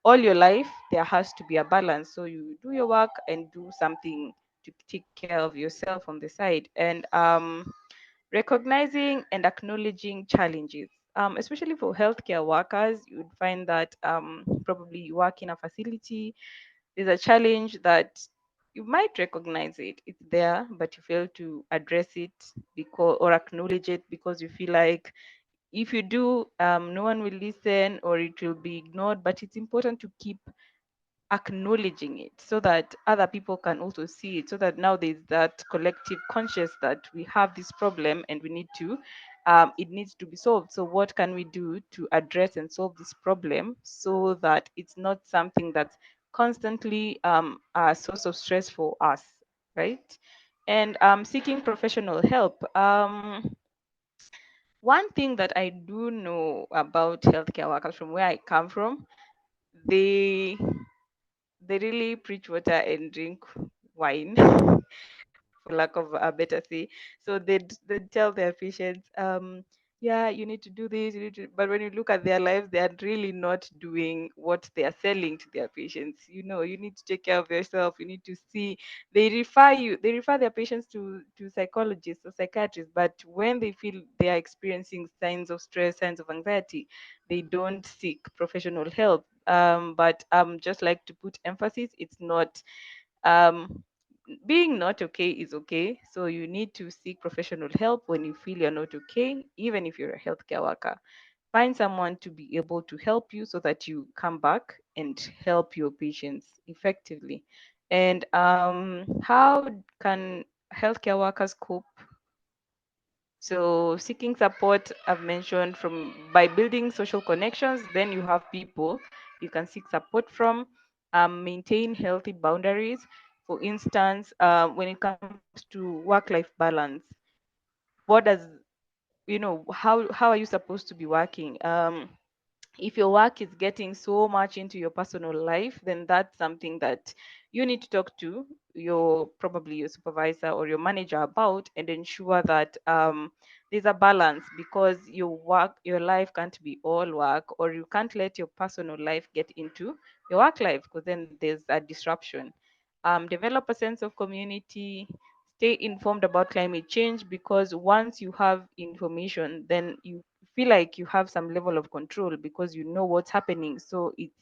all your life. There has to be a balance. So you do your work and do something to take care of yourself on the side. And recognizing and acknowledging challenges. Especially for healthcare workers, you would find that probably you work in a facility, there's a challenge that you might recognize it, it's there, but you fail to address it because or acknowledge it, because you feel like if you do, no one will listen or it will be ignored. But it's important to keep acknowledging it so that other people can also see it, so that now there's that collective conscious that we have this problem and we need to it needs to be solved. So what can we do to address and solve this problem so that it's not something that's constantly a source of stress for us, right? And seeking professional help. One thing that I do know about healthcare workers from where I come from, they really preach water and drink wine, for lack of a better say. So they tell their patients, yeah, you need to do this, you need to, but when you look at their lives, they are really not doing what they are selling to their patients. You know, you need to take care of yourself. You need to see. They refer their patients to psychologists or psychiatrists. But when they feel they are experiencing signs of stress, signs of anxiety, they don't seek professional help. But just like to put emphasis, it's not um being not okay is okay. So you need to seek professional help when you feel you're not okay, even if you're a healthcare worker. Find someone to be able to help you so that you come back and help your patients effectively. And how can healthcare workers cope? So seeking support, I've mentioned, from by building social connections, then you have people you can seek support from. Maintain healthy boundaries. For instance, when it comes to work-life balance, what does, how are you supposed to be working? If your work is getting so much into your personal life, then that's something that you need to talk to probably your supervisor or your manager about, and ensure that there's a balance, because your life can't be all work, or you can't let your personal life get into your work life, because then there's a disruption. Develop a sense of community. Stay informed about climate change, because once you have information, then you feel like you have some level of control because you know what's happening. So it's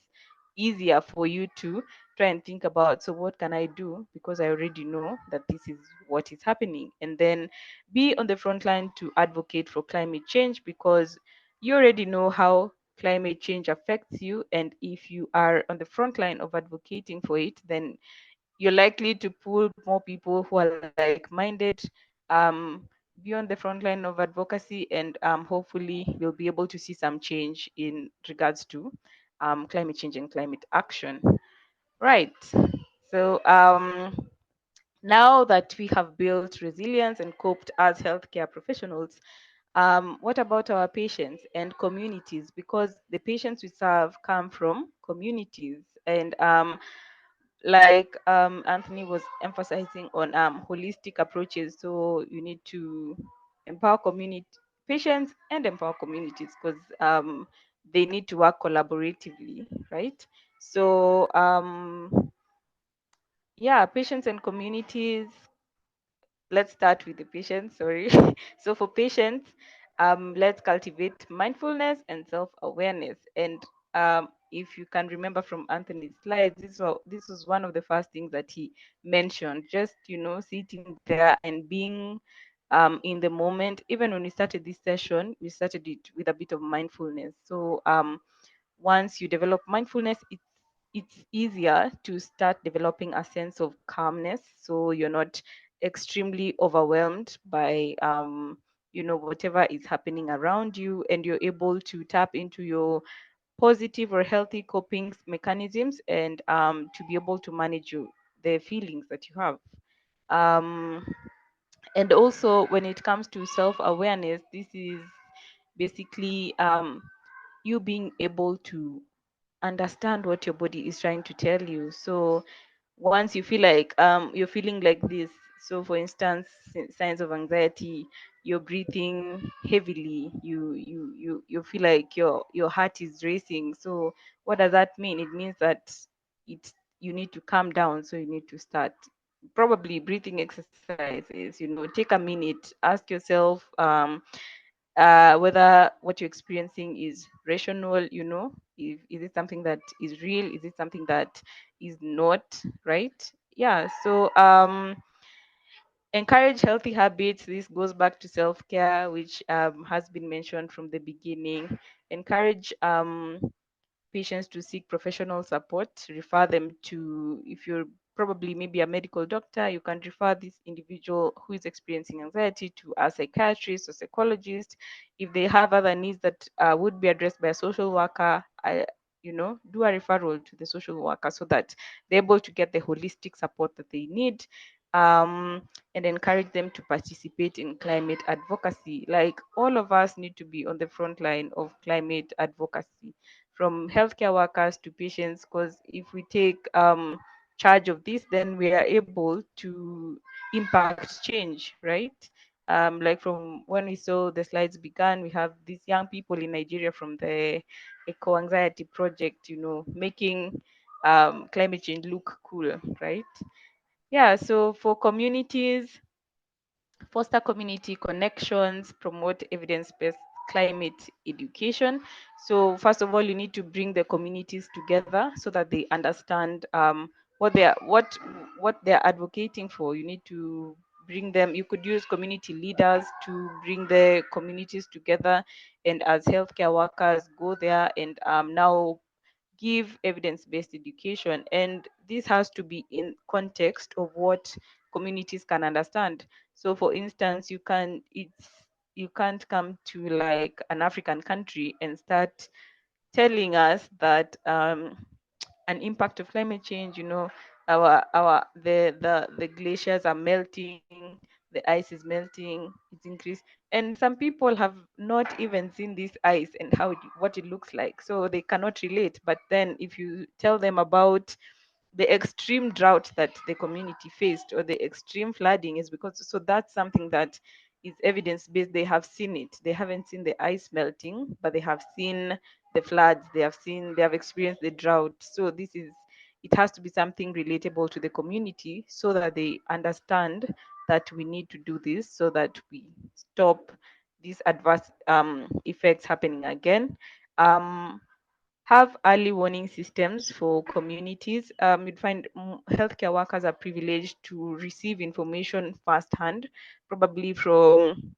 easier for you to try and think about, so what can I do, because I already know that this is what is happening. And then be on the front line to advocate for climate change, because you already know how climate change affects you, and if you are on the front line of advocating for it, then you're likely to pull more people who are like-minded, be on the front line of advocacy, and hopefully you'll be able to see some change in regards to climate change and climate action. Right. So now that we have built resilience and coped as healthcare professionals, what about our patients and communities? Because the patients we serve come from communities, and like Anthony was emphasizing on holistic approaches. So you need to empower community patients and empower communities, because they need to work collaboratively, right? So yeah, patients and communities. Let's start with the patients, sorry. So for patients, let's cultivate mindfulness and self-awareness. And if you can remember from Anthony's slides, this was one of the first things that he mentioned, just, sitting there and being in the moment. Even when we started this session, we started it with a bit of mindfulness. So once you develop mindfulness, it's easier to start developing a sense of calmness, so you're not extremely overwhelmed by whatever is happening around you, and you're able to tap into your positive or healthy coping mechanisms, and to be able to manage the feelings that you have. um, and also, when it comes to self-awareness, this is basically you being able to understand what your body is trying to tell you. So once you feel like you're feeling like this, so for instance, signs of anxiety, you're breathing heavily, you feel like your heart is racing. So what does that mean? It means that it's you need to calm down. So you need to start probably breathing exercises. Take a minute, ask yourself whether what you're experiencing is rational. Is it something that is real? Is it something that is not, right? Yeah. So encourage healthy habits. This goes back to self-care, which has been mentioned from the beginning. Encourage patients to seek professional support, refer them to, if you're probably maybe a medical doctor, you can refer this individual who is experiencing anxiety to a psychiatrist or psychologist. If they have other needs that would be addressed by a social worker, do a referral to the social worker so that they're able to get the holistic support that they need. And encourage them to participate in climate advocacy. Like, all of us need to be on the front line of climate advocacy, from healthcare workers to patients, because if we take charge of this, then we are able to impact change, right? Like, from when we saw the slides began, we have these young people in Nigeria from the Eco Anxiety Project, making climate change look cool, right? Yeah, so for communities, foster community connections, promote evidence-based climate education. So first of all, you need to bring the communities together so that they understand what they're advocating for. You need to bring them. You could use community leaders to bring the communities together, and as healthcare workers, go there and now give evidence-based education. And this has to be in context of what communities can understand. So for instance, you can't come to like an African country and start telling us that an impact of climate change, the glaciers are melting, the ice is melting, it's increased, and some people have not even seen this ice and what it looks like, so they cannot relate. But then if you tell them about the extreme drought that the community faced or the extreme flooding, is because, so that's something that is evidence based. They have seen it. They haven't seen the ice melting, but they have seen the floods. They have experienced the drought. So it has to be something relatable to the community so that they understand that we need to do this so that we stop these adverse effects happening again. Have early warning systems for communities. You'd find healthcare workers are privileged to receive information firsthand, probably from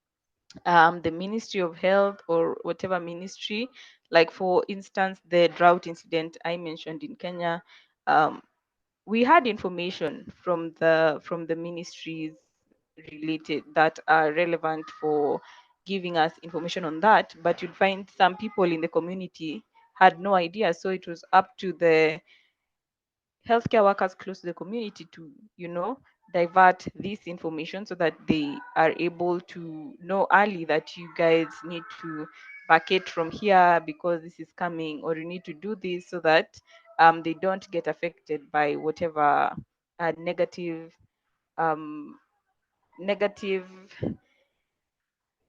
the Ministry of Health or whatever ministry. Like, for instance, the drought incident I mentioned in Kenya, we had information from the ministries related that are relevant for giving us information on that, but you'd find some people in the community had no idea. So it was up to the healthcare workers close to the community to divert this information so that they are able to know early that you guys need to vacate from here because this is coming, or you need to do this so that they don't get affected by whatever negative um, negative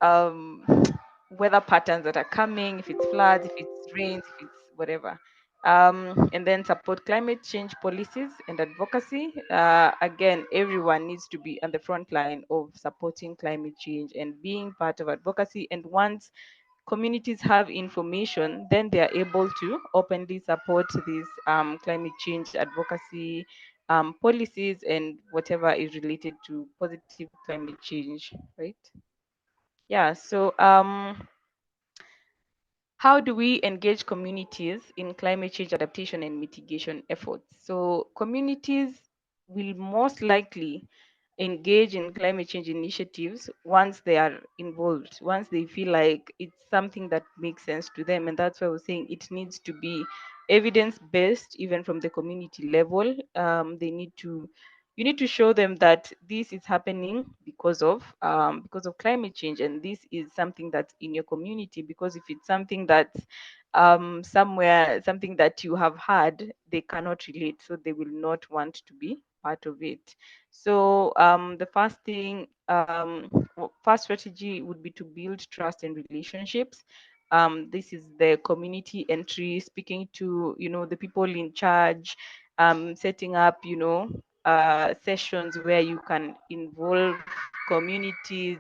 um, weather patterns that are coming, if it's floods, if it's rains, if it's whatever. And then support climate change policies and advocacy. Again, everyone needs to be on the front line of supporting climate change and being part of advocacy. And once communities have information, then they are able to openly support these climate change advocacy policies and whatever is related to positive climate change, right? Yeah, so how do we engage communities in climate change adaptation and mitigation efforts? So communities will most likely engage in climate change initiatives once they are involved, once they feel like it's something that makes sense to them. And that's why I was saying it needs to be evidence-based, even from the community level. You need to show them that this is happening because of climate change, and this is something that's in your community. Because if it's something that's somewhere, something that you have had, they cannot relate, so they will not want to be part of it. So the first thing, first strategy would be to build trust and relationships. This is the community entry, speaking to the people in charge, setting up sessions where you can involve communities,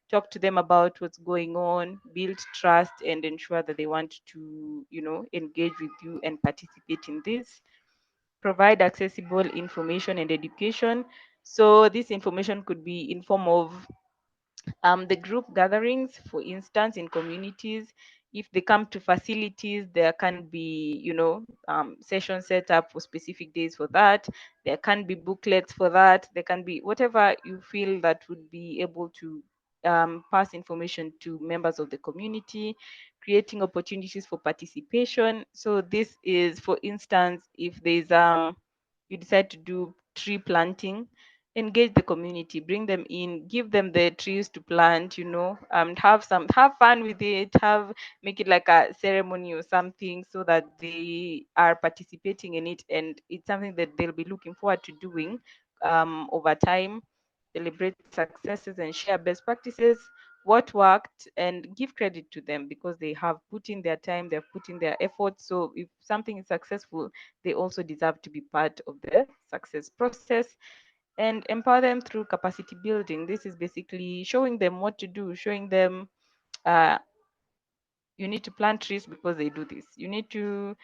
talk to them about what's going on, build trust, and ensure that they want to engage with you and participate in this. Provide accessible information and education. So this information could be in form of the group gatherings, for instance, in communities. If they come to facilities, there can be, sessions set up for specific days for that. There can be booklets for that. There can be whatever you feel that would be able to pass information to members of the community, creating opportunities for participation. So this is, for instance, if there's you decide to do tree planting, engage the community, bring them in, give them the trees to plant, have fun with it, make it like a ceremony or something, so that they are participating in it, and it's something that they'll be looking forward to doing over time. Celebrate successes and share best practices, what worked, and give credit to them because they have put in their time, they've put in their effort. So if something is successful, they also deserve to be part of the success process. And empower them through capacity building. This is basically showing them what to do, showing them you need to plant trees because they do this. You need to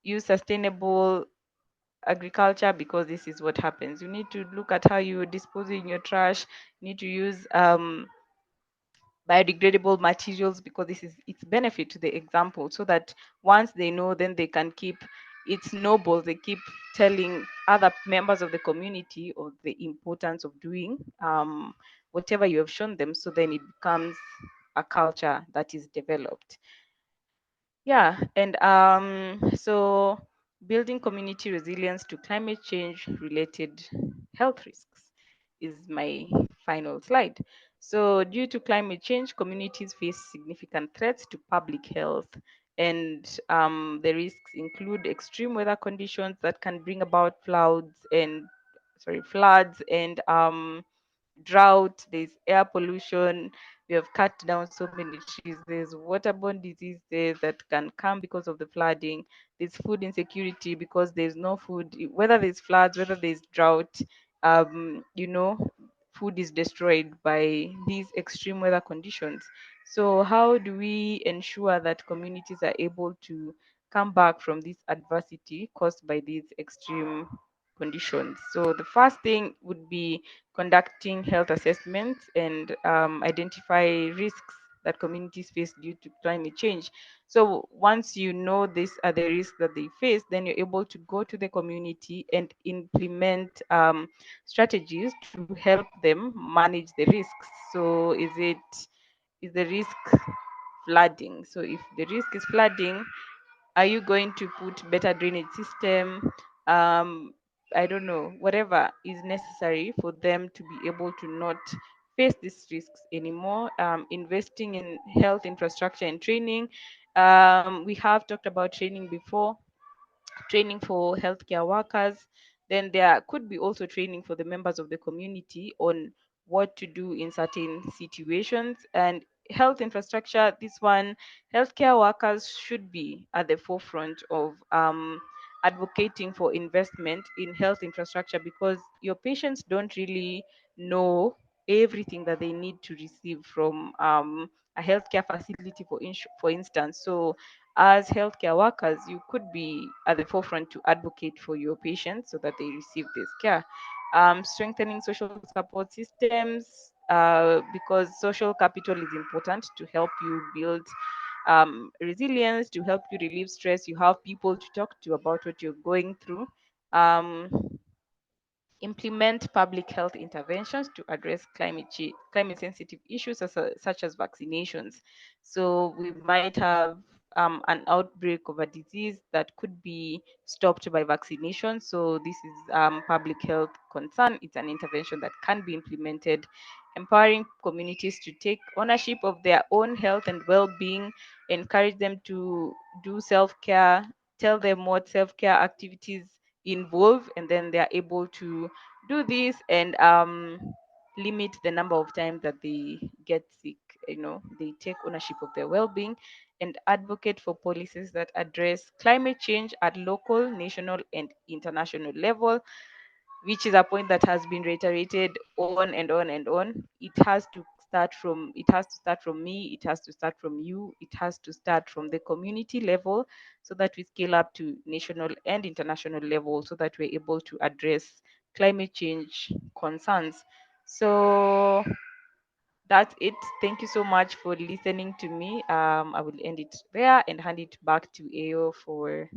use sustainable agriculture because this is what happens. You need to look at how you're disposing your trash. You need to use biodegradable materials because this is its benefit to the example, so that once they know, then they can keep, it's noble, they keep telling other members of the community of the importance of doing whatever you have shown them, so then it becomes a culture that is developed. Yeah, and so building community resilience to climate change related health risks is my final slide. So due to climate change, communities face significant threats to public health, and the risks include extreme weather conditions that can bring about floods and drought, there's air pollution, we have cut down so many trees, there's waterborne diseases that can come because of the flooding, there's food insecurity because there's no food, whether there's floods, whether there's drought, food is destroyed by these extreme weather conditions. So how do we ensure that communities are able to come back from this adversity caused by these extreme conditions? So the first thing would be conducting health assessments and identify risks that communities face due to climate change. So once you know these are the risks that they face, then you're able to go to the community and implement strategies to help them manage the risks. So is the risk flooding? So if the risk is flooding, are you going to put better drainage system? I don't know, whatever is necessary for them to be able to not face these risks anymore. Investing in health infrastructure and training. We have talked about training before, training for healthcare workers. Then there could be also training for the members of the community on what to do in certain situations. And health infrastructure, this one, healthcare workers should be at the forefront of advocating for investment in health infrastructure, because your patients don't really know everything that they need to receive from a healthcare facility, for instance. So as healthcare workers, you could be at the forefront to advocate for your patients so that they receive this care. Strengthening social support systems, because social capital is important to help you build resilience, to help you relieve stress. You have people to talk to about what you're going through. Um, Implement public health interventions to address climate sensitive issues such as vaccinations. So we might have an outbreak of a disease that could be stopped by vaccination. So this is public health concern. It's an intervention that can be implemented. Empowering communities to take ownership of their own health and well-being, encourage them to do self-care, tell them what self-care activities involve, and then they're able to do this and limit the number of times that they get sick. They take ownership of their well-being and advocate for policies that address climate change at local, national, and international level, which is a point that has been reiterated on and on and on. It has to start from me, it has to start from you, it has to start from the community level, so that we scale up to national and international level, so that we're able to address climate change concerns. So that's it. Thank you so much for listening to me. I will end it there and hand it back to Ayo for.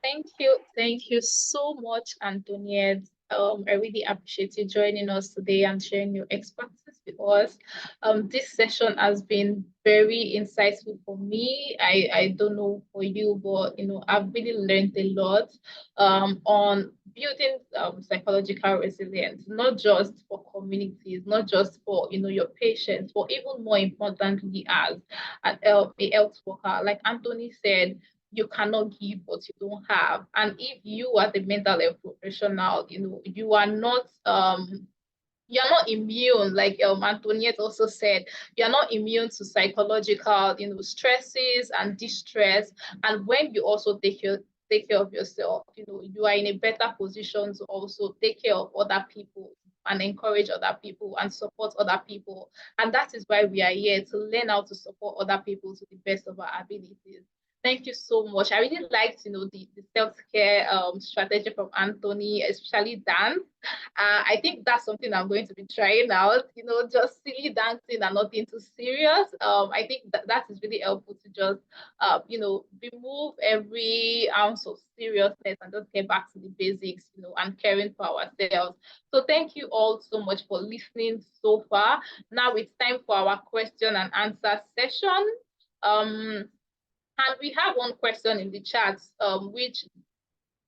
Thank you so much, Antoniette. I really appreciate you joining us today and sharing your expertise with us. This session has been very insightful for me. I don't know for you, but I've really learned a lot on building psychological resilience, not just for communities, not just for your patients, but even more importantly as a health worker. Like Anthony said, you cannot give what you don't have. And if you are the mental health professional, you're not immune, like Antoniette also said, you're not immune to psychological, stresses and distress. And when you also take care of yourself, you are in a better position to also take care of other people and encourage other people and support other people. And that is why we are here, to learn how to support other people to the best of our abilities. Thank you so much. I really liked, the self-care strategy from Anthony, especially Dan. I think that's something I'm going to be trying out, just silly dancing and nothing too serious. I think that is really helpful to just, remove every ounce of seriousness and just get back to the basics, and caring for ourselves. So thank you all so much for listening so far. Now it's time for our question and answer session. And we have one question in the chat, which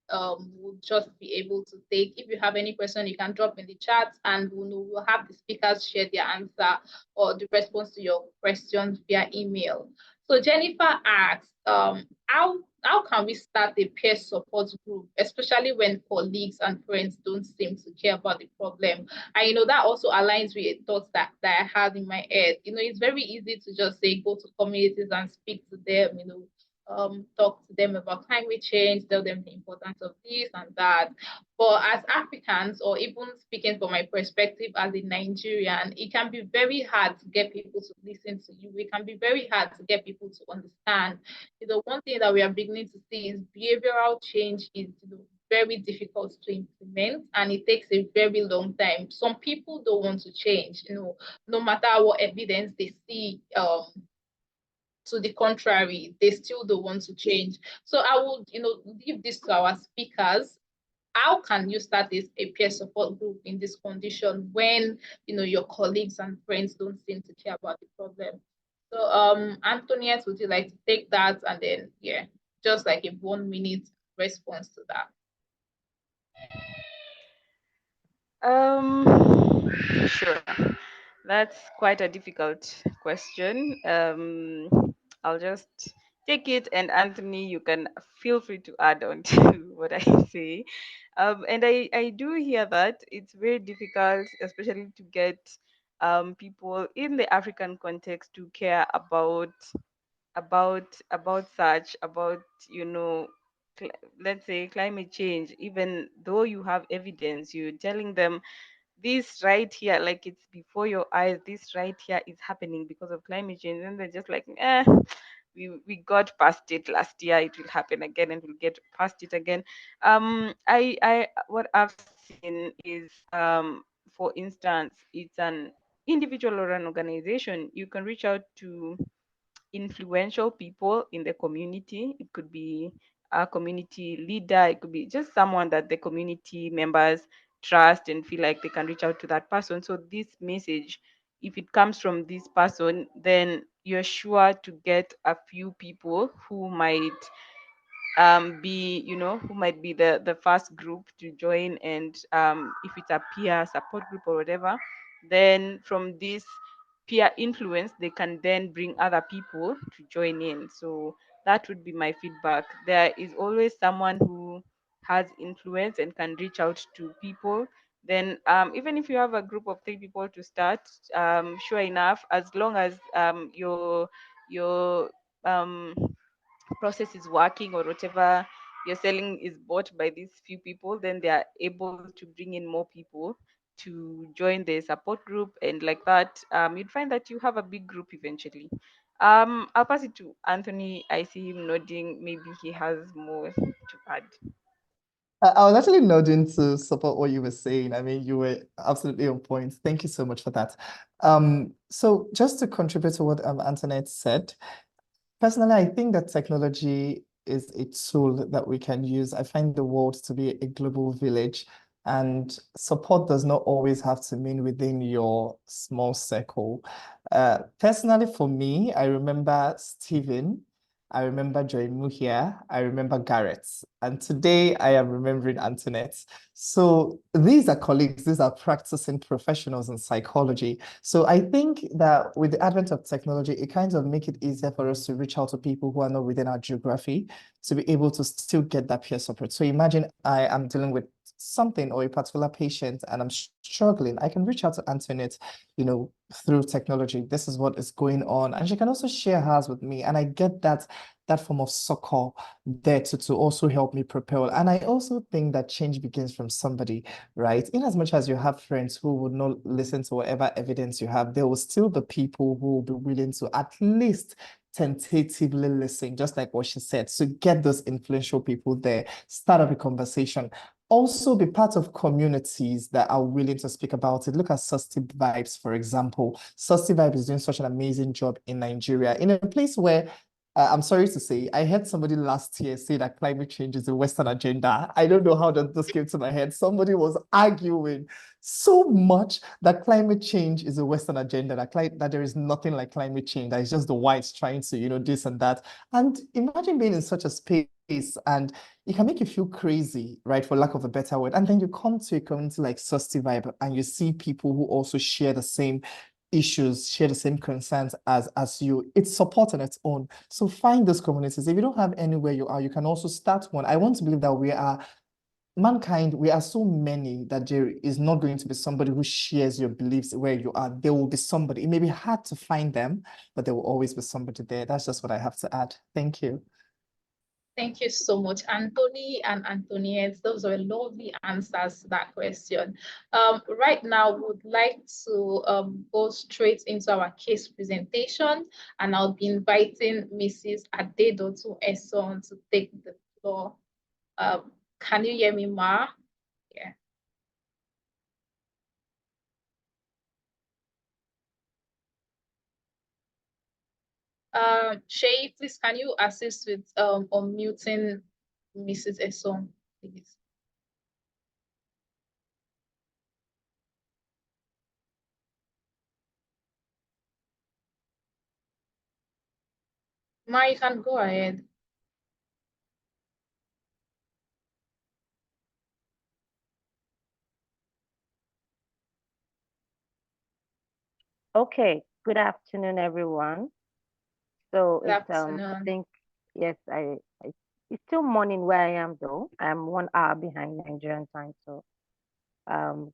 we'll just be able to take. If you have any question, you can drop in the chat, and we'll have the speakers share their answer or the response to your questions via email. So Jennifer asks, how can we start a peer support group, especially when colleagues and friends don't seem to care about the problem? And that also aligns with a thought that I had in my head. It's very easy to just say go to communities and speak to them, talk to them about climate change, tell them the importance of this and that. But as Africans, or even speaking from my perspective as a Nigerian, it can be very hard to get people to listen to you. It can be very hard to get people to understand. One thing that we are beginning to see is behavioral change is very difficult to implement, and it takes a very long time. Some people don't want to change, no matter what evidence they see. To the contrary, they still don't want to change. So I would, leave this to our speakers. How can you start a peer support group in this condition when, your colleagues and friends don't seem to care about the problem? So, Antoniette, would you like to take that? And then, yeah, just like a 1 minute response to that. Sure. That's quite a difficult question. I'll just take it, and Anthony, you can feel free to add on to what I say. And I do hear that it's very difficult, especially to get people in the African context to care about such about let's say climate change, even though you have evidence. You're telling them this right here, like it's before your eyes, this right here is happening because of climate change, and they're just like, we got past it last year, it will happen again, and we'll get past it again. I what I've seen is, for instance, it's an individual or an organization. You can reach out to influential people in the community. It could be a community leader, it could be just someone that the community members trust and feel like they can reach out to that person. So this message, if it comes from this person, then you're sure to get a few people who might be, who might be the first group to join. And if it's a peer support group or whatever, then from this peer influence, they can then bring other people to join in. So that would be my feedback. There is always someone who has influence and can reach out to people. Then even if you have a group of 3 people to start, sure enough, as long as your um, process is working, or whatever you're selling is bought by these few people, then they are able to bring in more people to join the support group. And like that, you'd find that you have a big group eventually. I'll pass it to Anthony. I see him nodding. Maybe he has more to add. I was actually nodding to support what you were saying. I mean, you were absolutely on point. Thank you so much for that. So just to contribute to what Antoinette said, personally, I think that technology is a tool that we can use. I find the world to be a global village, and support does not always have to mean within your small circle. Personally, for me, I remember Stephen, I remember Joy Muhia, I remember Garrett, and today I am remembering Antoinette. So these are colleagues, these are practicing professionals in psychology. So I think that with the advent of technology, it kind of make it easier for us to reach out to people who are not within our geography to be able to still get that peer support. So imagine I am dealing with something or a particular patient and I'm struggling. I can reach out to Antoinette, through technology. This is what is going on. And she can also share hers with me. And I get that form of succor there to also help me propel. And I also think that change begins from somebody, right? In as much as you have friends who would not listen to whatever evidence you have, there will still be people who will be willing to at least tentatively listen, just like what she said. So get those influential people there, start up a conversation. Also be part of communities that are willing to speak about it. Look at Susty Vibes, for example. Susty Vibes is doing such an amazing job in Nigeria, in a place where I'm sorry to say, I heard somebody last year say that climate change is a Western agenda. I don't know how this came to my head. Somebody was arguing so much that climate change is a Western agenda, that there is nothing like climate change, that it's just the whites trying to, this and that. And imagine being in such a space and it can make you feel crazy, right, for lack of a better word. And then you come to a community like Susty Vibe and you see people who also share the same issues, share the same concerns as you. It's support on its own. So find those communities. If you don't have anywhere you are, you can also start one. I want to believe that mankind, we are so many that there is not going to be somebody who shares your beliefs where you are. There will be somebody. It may be hard to find them, but there will always be somebody there. That's just what I have to add. Thank you. Thank you so much, Anthony and Antoniette. Those were lovely answers to that question. Right now, we would like to go straight into our case presentation, and I'll be inviting Mrs. Adedotu Eson to take the floor. Can you hear me, Ma? Yeah. Shay, please, can you assist with unmuting Mrs. Eson, please? Ma, you can go ahead. Okay, good afternoon, everyone. So Good it's I afternoon. think yes, it's still morning where I am though. I'm 1 hour behind Nigerian time, so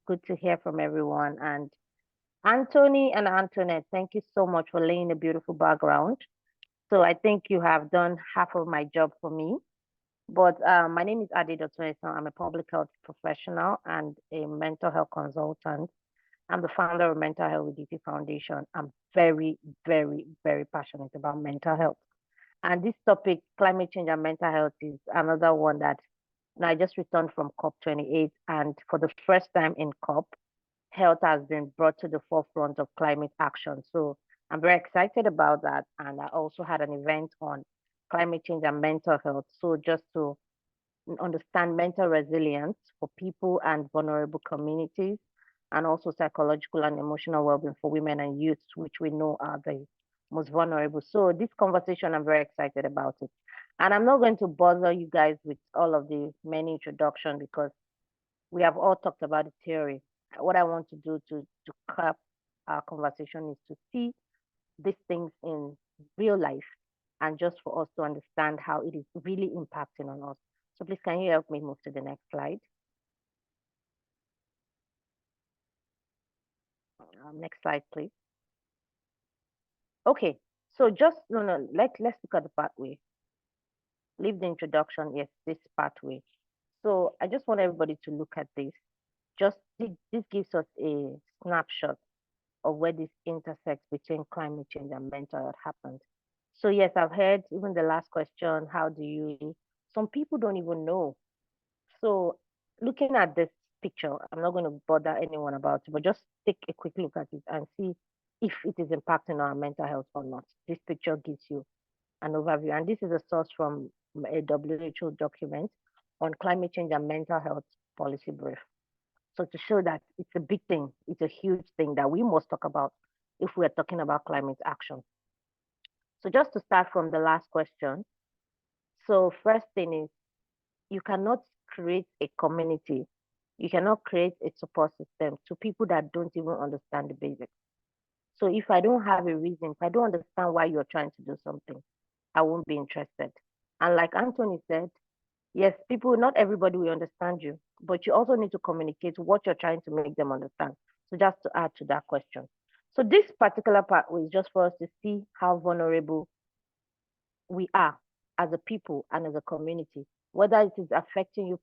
good to hear from everyone. And Anthony and Antoinette, thank you so much for laying a beautiful background. So I think you have done half of my job for me. But my name is Adi Dotun. I'm a public health professional and a mental health consultant. I'm the founder of Mental Health with Duty Foundation. I'm very, very, very passionate about mental health. And this topic, climate change and mental health, is another one that I just returned from COP28. And for the first time in COP, health has been brought to the forefront of climate action. So I'm very excited about that. And I also had an event on climate change and mental health. So just to understand mental resilience for people and vulnerable communities, and also psychological and emotional well-being for women and youths, which we know are the most vulnerable. So this conversation, I'm very excited about it. And I'm not going to bother you guys with all of the many introduction because we have all talked about the theory. What I want to do to cap our conversation is to see these things in real life and just for us to understand how it is really impacting on us. So please, can you help me move to the next slide? Next slide, please. Okay, so just, no, let's look at the pathway. Leave the introduction, yes, this pathway. So I just want everybody to look at this. This gives us a snapshot of where this intersects between climate change and mental health happens. So yes, I've heard even the last question, some people don't even know. So looking at this picture, I'm not going to bother anyone about it, but just take a quick look at it and see if it is impacting our mental health or not. This picture gives you an overview, and this is a source from a WHO document on climate change and mental health policy brief. So to show that it's a big thing, it's a huge thing that we must talk about if we're talking about climate action. So just to start from the last question. So first thing is, you cannot create a community. You cannot create a support system to people that don't even understand the basics. So if I don't have a reason, if I don't understand why you're trying to do something, I won't be interested. And like Anthony said, yes, people, not everybody will understand you, but you also need to communicate what you're trying to make them understand. So just to add to that question. So this particular part was just for us to see how vulnerable we are as a people and as a community, whether it is affecting you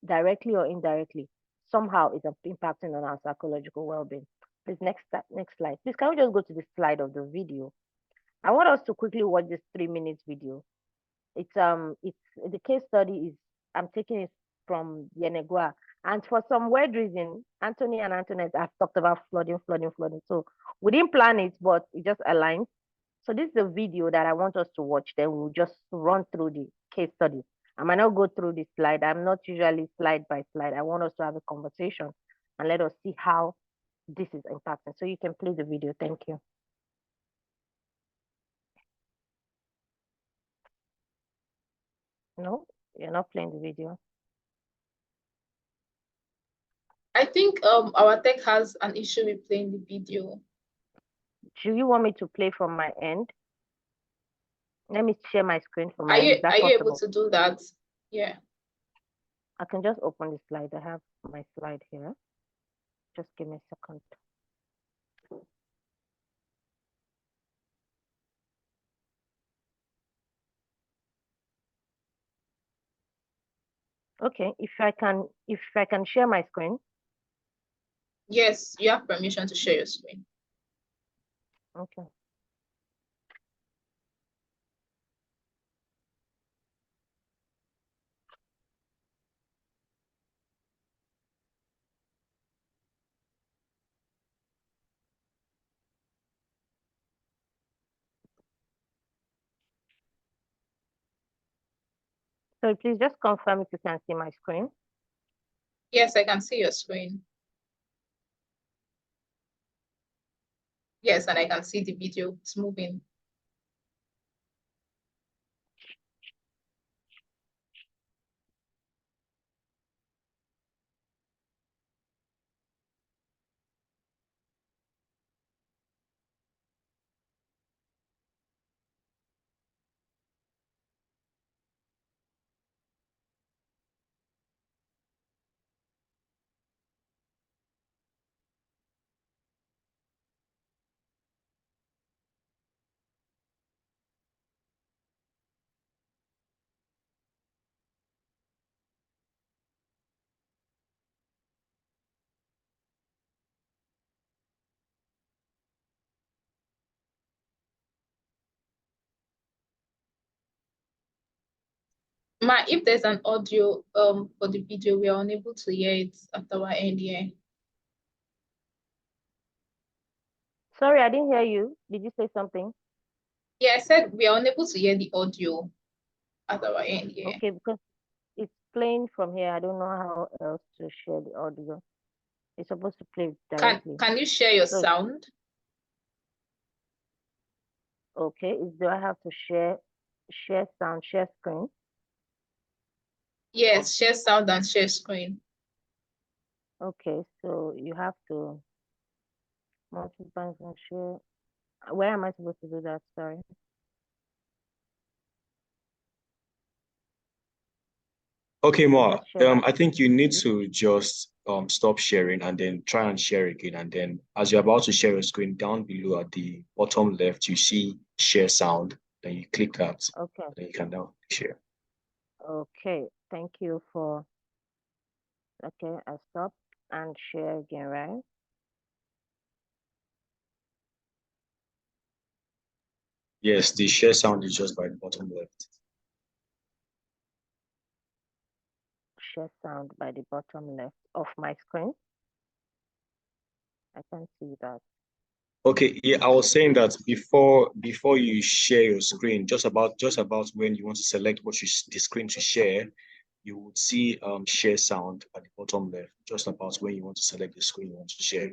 directly or indirectly, somehow it's impacting on our psychological well-being. Please, next slide. Please, can we just go to the slide of the video? I want us to quickly watch this 3-minute video. It's the case study is, I'm taking it from Yenegua. And for some weird reason, Anthony and Antoinette have talked about flooding. So we didn't plan it, but it just aligned. So this is a video that I want us to watch. Then we'll just run through the case study. I might not go through the slide. I'm not usually slide by slide. I want us to have a conversation and let us see how this is impacting. So you can play the video. Thank you. No, you're not playing the video. I think our tech has an issue with playing the video. Do you want me to play from my end? Let me share my screen from my Are end. you Is that are you possible? able to do that? Yeah. I can just open the slide. I have my slide here. Just give me a second. Okay, if I can share my screen. Yes, you have permission to share your screen. Okay. So please just confirm if you can see my screen. Yes, I can see your screen. Yes, and I can see the video. It's moving. Ma, if there's an audio for the video, we are unable to hear it at our end here. Sorry, I didn't hear you. Did you say something? Yeah, I said we are unable to hear the audio at our end here. Okay, because it's playing from here. I don't know how else to share the audio. It's supposed to play directly. Can you share your So, sound? okay, do I have to share sound, share screen? Yes, share sound and share screen. Okay, so you have to multiply and share. Where am I supposed to do that? Sorry. Okay, Ma, Let's share my I think you need screen. to just stop sharing and then try and share again. And then as you're about to share your screen, down below at the bottom left, you see share sound. Then you click that. Okay. Then you can now share. Okay, thank you for, okay, I'll stop and share again, right? Yes, the share sound is just by the bottom left. share sound by the bottom left of my screen. I can see that. Okay, yeah, I was saying that before you share your screen, just about when you want to select the screen to share, you would see share sound at the bottom left, just about when you want to select the screen you want to share.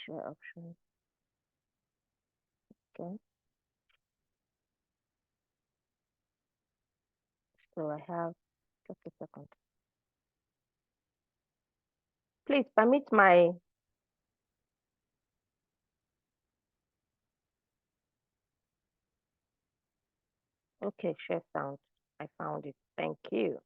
Share option. Okay. So I have just a second. Please permit my okay, share sound. I found it. Thank you.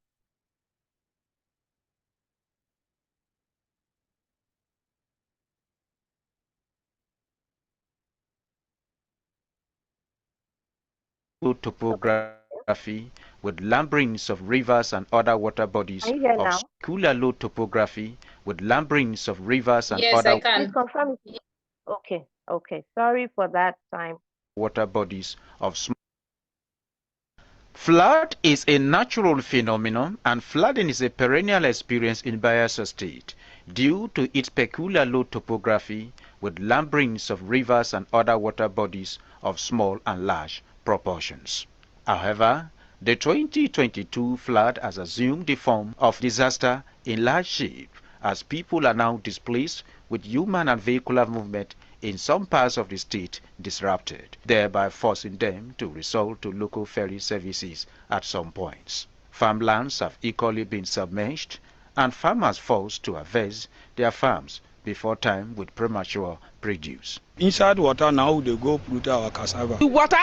Topography with labyrinths of rivers and other water bodies Are you here of now? cooler low topography with labyrinths of rivers and Yes, other I Please can. confirm. Okay, okay. Sorry for that time. water bodies of small. Flood is a natural phenomenon, and flooding is a perennial experience in Bayelsa State due to its peculiar low topography with labyrinths of rivers and other water bodies of small and large proportions. However, the 2022 flood has assumed the form of disaster in large shape as people are now displaced with human and vehicular movement in some parts of the state disrupted, thereby forcing them to resort to local ferry services at some points. Farmlands have equally been submerged, and farmers forced to harvest their farms before time with premature produce. Inside water now they go put our cassava. The water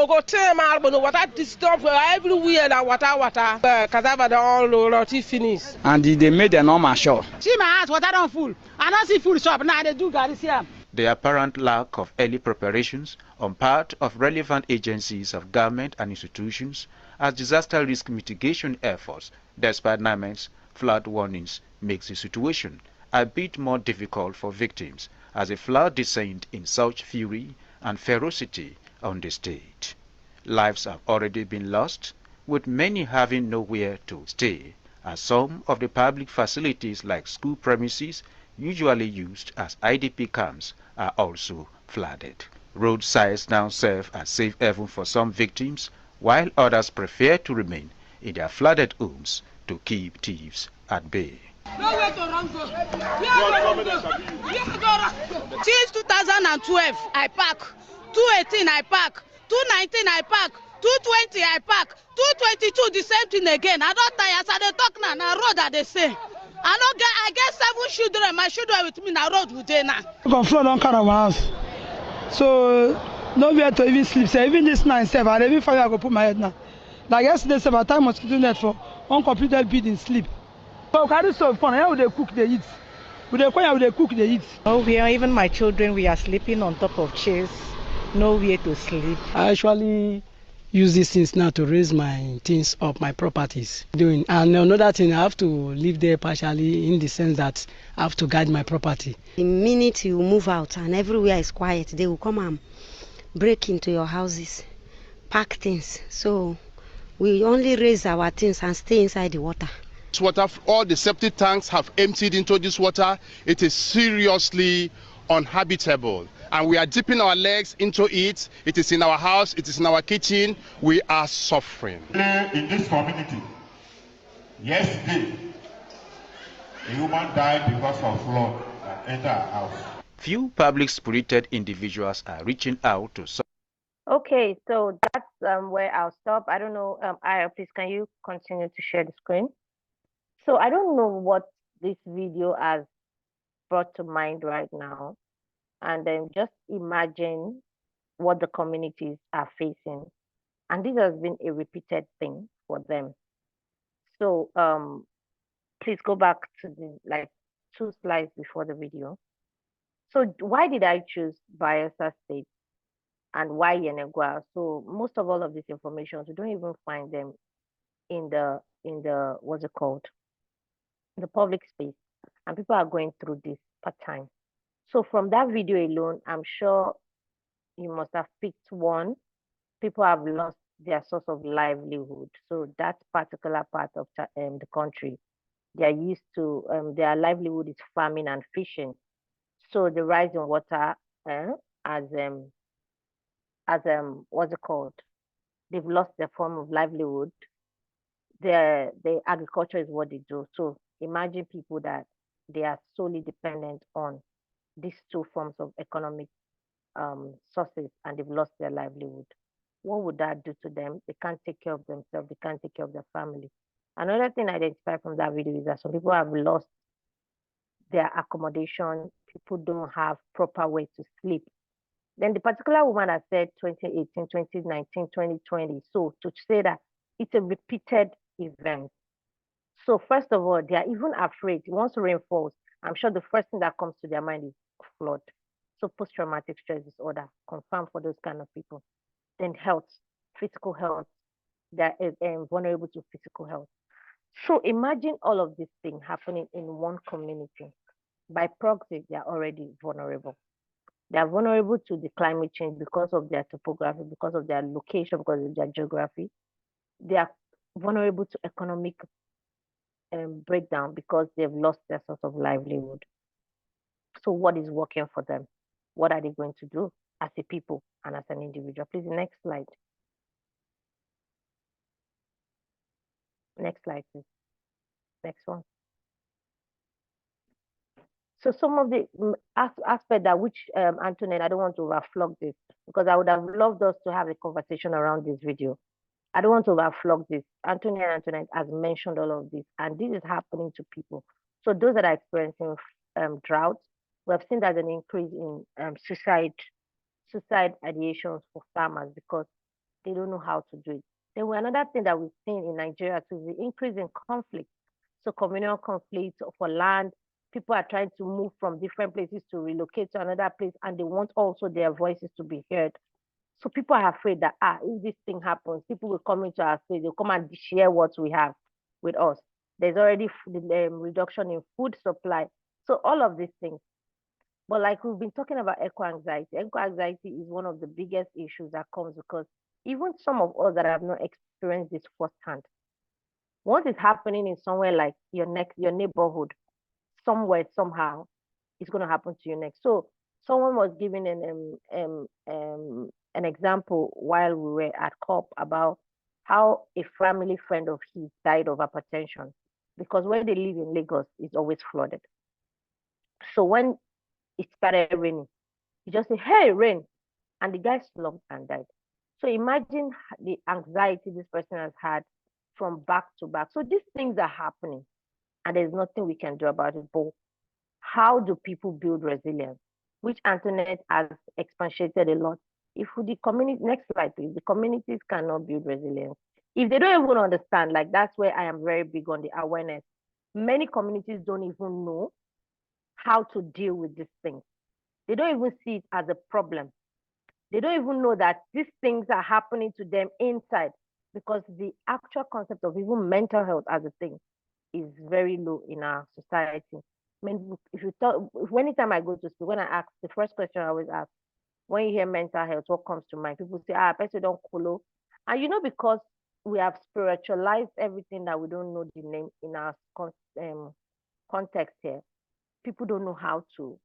go turn out, but the water disturb everywhere. The water. Cassava don rot finish. And they made a normal shore. See my house, water don full. I don't see food shop now. They do garri here. The apparent lack of early preparations on part of relevant agencies of government and institutions as disaster risk mitigation efforts, despite NIMET's flood warnings, makes the situation a bit more difficult for victims as the flood descended in such fury and ferocity on the state. Lives have already been lost, with many having nowhere to stay, as some of the public facilities like school premises usually used as IDP camps are also flooded. Roadsides now serve as safe haven for some victims, while others prefer to remain in their flooded homes to keep thieves at bay. Nowhere to run go. Since 2012, I park. 2018, I park. 2019, I park. 220, I park. 222, the same thing again. I don't tire. As I dey talk now, na road I dey say. I get 7 children. My children with me na road with them now. Come flood don carry our house, so nowhere to even sleep. So even this night, I dey even find where I go put my head now. Like yesterday, I tie mosquito net for uncompleted building sleep. So carry stove come, here we dey cook, dey eat. We dey come here, we dey cook, dey eat. Oh, even my children, we are sleeping on top of chairs, nowhere to sleep. I actually use these things now to raise my things up, my properties. And another thing, I have to live there partially in the sense that I have to guide my property. The minute you move out and everywhere is quiet, they will come and break into your houses, pack things. So we only raise our things and stay inside the water. This water, all the septic tanks have emptied into this water. It is seriously uninhabitable. And we are dipping our legs into it. It is in our house, it is in our kitchen. We are suffering. In this community, yesterday, a woman died because of flood that entered our house. Few public-spirited individuals are reaching out to. Okay, so that's where I'll stop. I don't know, Aya, please can you continue to share the screen? So I don't know what this video has brought to mind right now. And then just imagine what the communities are facing. And this has been a repeated thing for them. So please go back to the 2 slides before the video. So why did I choose Bayelsa State and why Yenagoa? So most of all of this information, we don't even find them in the what's it called? The public space. And people are going through this part-time. So from that video alone, I'm sure you must have picked one people have lost their source of livelihood. So that particular part of the country, they are used to, their livelihood is farming and fishing. So the rise in water as what's it called? They've lost their form of livelihood. The agriculture is what they do. So imagine people that they are solely dependent on these two forms of economic sources, and they've lost their livelihood. What would that do to them? They can't take care of themselves. They can't take care of their family. Another thing I identified from that video is that some people have lost their accommodation. People don't have proper way to sleep. Then the particular woman has said 2018, 2019, 2020. So to say that it's a repeated event. So first of all, they are even afraid. Once rain falls, I'm sure the first thing that comes to their mind is flood. So post-traumatic stress disorder, confirmed for those kind of people. Then health, physical health, they're vulnerable to physical health. So imagine all of these things happening in one community. By proxy, they are already vulnerable. They are vulnerable to the climate change because of their topography, because of their location, because of their geography. They are vulnerable to economic breakdown because they've lost their source of livelihood. So what is working for them? What are they going to do as a people and as an individual? Please, next slide. Next slide, please. Next one. So some of the aspect that which Antoinette, I don't want to overflog this because I would have loved us to have a conversation around this video. I don't want to overflog this. Antoinette has mentioned all of this, and this is happening to people. So those that are experiencing drought, we have seen that an increase in suicide ideations for farmers because they don't know how to do it. Then another thing that we've seen in Nigeria too is the increase in conflict. So communal conflict for land, people are trying to move from different places to relocate to another place, and they want also their voices to be heard. So people are afraid that if this thing happens, people will come into our space, they'll come and share what we have with us. There's already the reduction in food supply. So all of these things. But like we've been talking about eco-anxiety is one of the biggest issues that comes because even some of us that have not experienced this firsthand, once it's happening in somewhere like your neighborhood, somewhere, somehow, it's going to happen to you next. So someone was giving an example while we were at COP about how a family friend of his died of hypertension because where they live in Lagos is always flooded. So when it started raining, he just said, "Hey, rain," and the guy slumped and died. So imagine the anxiety this person has had from back to back. So these things are happening and there's nothing we can do about it. But how do people build resilience? Which Antoinette has expatiated a lot. If the community, next slide please, the communities cannot build resilience. If they don't even understand, like that's where I am very big on the awareness. Many communities don't even know how to deal with these things. They don't even see it as a problem. They don't even know that these things are happening to them inside because the actual concept of even mental health as a thing is very low in our society. I mean, anytime I go to school, when I ask, the first question I always ask, when you hear mental health, what comes to mind? People say, person don't follow. And because we have spiritualized everything that we don't know the name in our context here, people don't know how to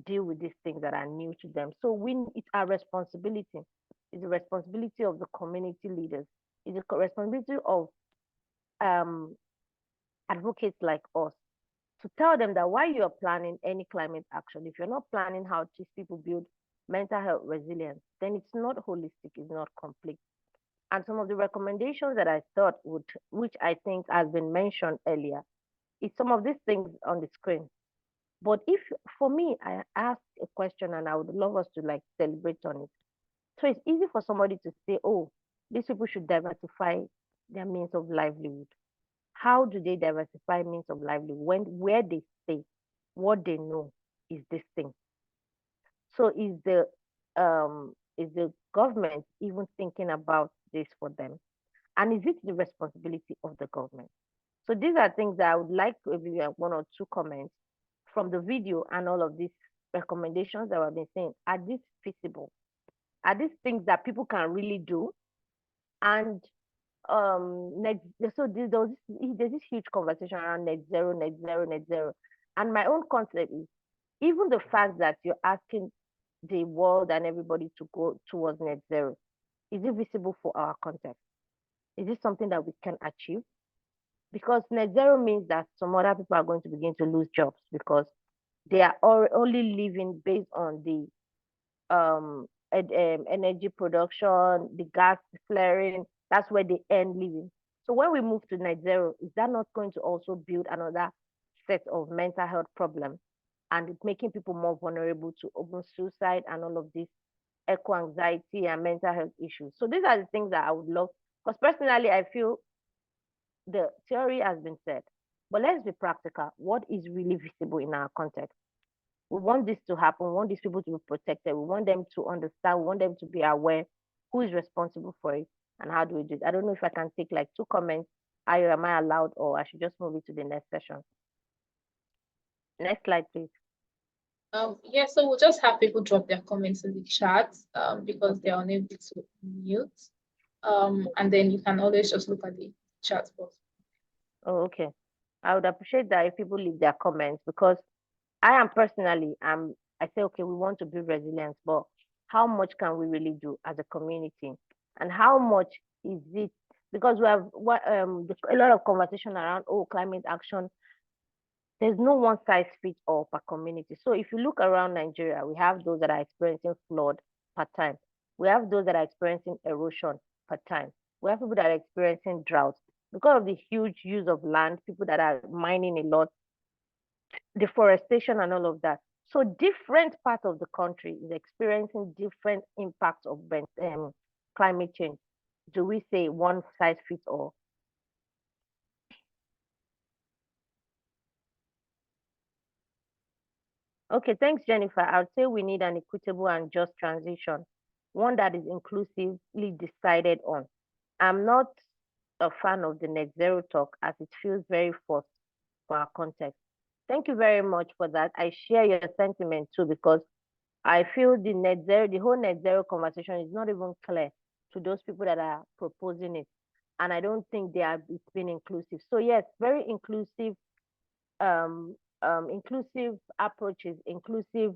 deal with these things that are new to them. So it's our responsibility. It's the responsibility of the community leaders. It's the responsibility of advocates like us to tell them that while you're planning any climate action, if you're not planning how to people build mental health resilience, then it's not holistic, it's not complete. And some of the recommendations that I thought which I think has been mentioned earlier, is some of these things on the screen. But if, for me, I ask a question and I would love us to celebrate on it. So it's easy for somebody to say, oh, these people should diversify their means of livelihood. How do they diversify means of livelihood where they stay, what they know is this thing? So is the government even thinking about this for them? And is it the responsibility of the government? So these are things that I would like maybe one or two comments from the video and all of these recommendations that I've been saying. Are these feasible? Are these things that people can really do? And there's this huge conversation around net zero, net zero, net zero. And my own concept is even the fact that you're asking the world and everybody to go towards net zero, is it visible for our context? Is it something that we can achieve? Because net zero means that some other people are going to begin to lose jobs because they are only living based on the energy production, the gas flaring. That's where they earn living. So when we move to net zero, is that not going to also build another set of mental health problems and making people more vulnerable to open suicide and all of this eco anxiety and mental health issues? So these are the things that I would love, because personally I feel the theory has been said, but let's be practical. What is really visible in our context? We want this to happen. We want these people to be protected. We want them to understand. We want them to be aware who is responsible for it and how do we do it. I don't know if I can take like 2 comments. Am I allowed, or I should just move it to the next session? Next slide, please. Yeah, so we'll just have people drop their comments in the chat because they're unable to mute. And then you can always just look at the chat box. Oh, okay. I would appreciate that if people leave their comments, because I am personally, I say, okay, we want to build resilience, but how much can we really do as a community? And how much is it? Because we have a lot of conversation around, climate action. There's no one size fits all per community. So if you look around Nigeria, we have those that are experiencing flood per time. We have those that are experiencing erosion per time. We have people that are experiencing drought. Because of the huge use of land, people that are mining a lot, deforestation and all of that. So different parts of the country is experiencing different impacts of climate change. Do we say one size fits all? Okay, thanks, Jennifer. I would say we need an equitable and just transition, one that is inclusively decided on. I'm not a fan of the net zero talk as it feels very forced for our context. Thank you very much for that. I share your sentiment too, because I feel the whole net zero conversation is not even clear to those people that are proposing it. And I don't think it's been inclusive. So yes, very inclusive, inclusive approaches, inclusive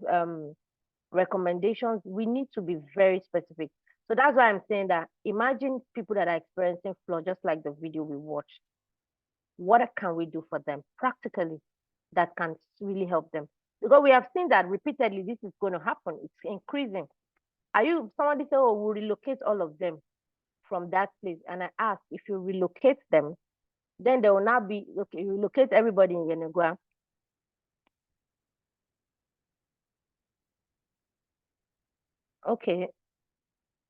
recommendations. We need to be very specific. So that's why I'm saying that imagine people that are experiencing flood, just like the video we watched. What can we do for them practically that can really help them? Because we have seen that repeatedly this is going to happen. It's increasing. Somebody say, oh, we'll relocate all of them from that place. And I ask, if you relocate them, then there will not be, okay, you relocate everybody in Yenegua. Okay.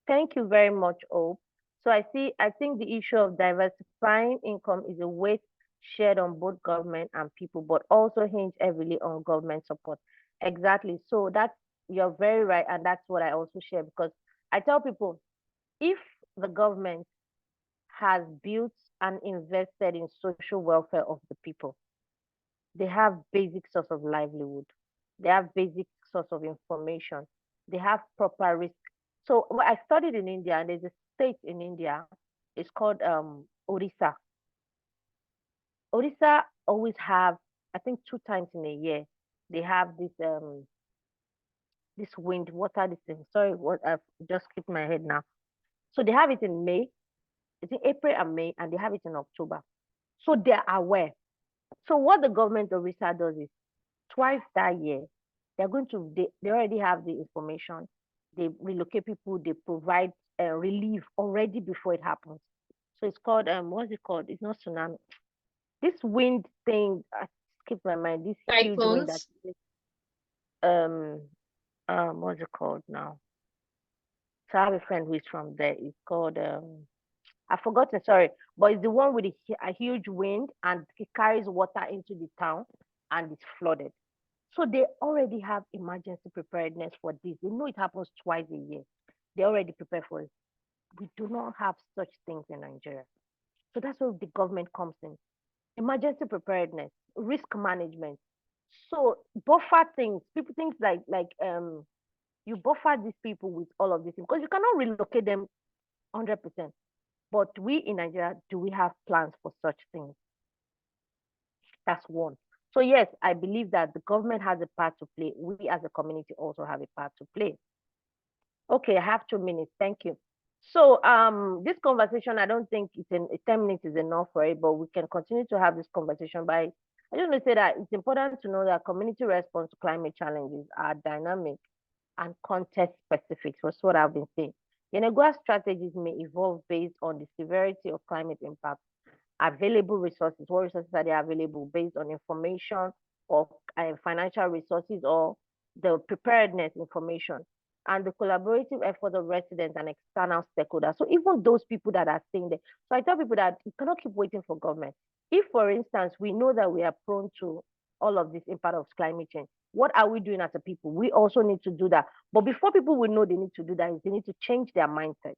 Thank you very much, Hope. So I think the issue of diversifying income is a weight shared on both government and people, but also hinge heavily on government support. Exactly. So you're very right. And that's what I also share, because I tell people, if the government has built and invested in social welfare of the people, they have basic source of livelihood, they have basic source of information, they have proper risk. So I studied in India, and there's a state in India, it's called Orissa. Orissa always have, I think 2 times in a year, they have this wind water, this thing. Sorry, what I've just skipped my head now. So they have it in May, it's in April and May, and they have it in October. So they're aware. So what the government of Orissa does is twice that year, they already have the information. They relocate people, they provide relief already before it happens. So it's called, what's it called? It's not tsunami. This wind thing, I skip my mind, this huge wind that, what's it called now? So I have a friend who is from there. It's called, I've forgotten, sorry, but it's the one with a huge wind, and it carries water into the town and it's flooded. So they already have emergency preparedness for this. They know it happens twice a year. They already prepare for it. We do not have such things in Nigeria. So that's where the government comes in. Emergency preparedness, risk management. So buffer things, people things like You buffer these people with all of this because you cannot relocate them 100%. But we in Nigeria, do we have plans for such things? That's one. So yes, I believe that the government has a part to play. We as a community also have a part to play. Okay, I have 2 minutes. Thank you. So this conversation, I don't think 10 minutes is enough for it, but we can continue to have this conversation by, I just want to say that it's important to know that community response to climate challenges are dynamic and context specific. That's what I've been saying. Yenegua strategies may evolve based on the severity of climate impact, available resources, what resources are there available based on information or financial resources or the preparedness information and the collaborative effort of residents and external stakeholders. So even those people that are staying there. So I tell people that you cannot keep waiting for government. If, for instance, we know that we are prone to all of this impact of climate change, what are we doing as a people? We also need to do that. But before people will know they need to do that, is they need to change their mindset.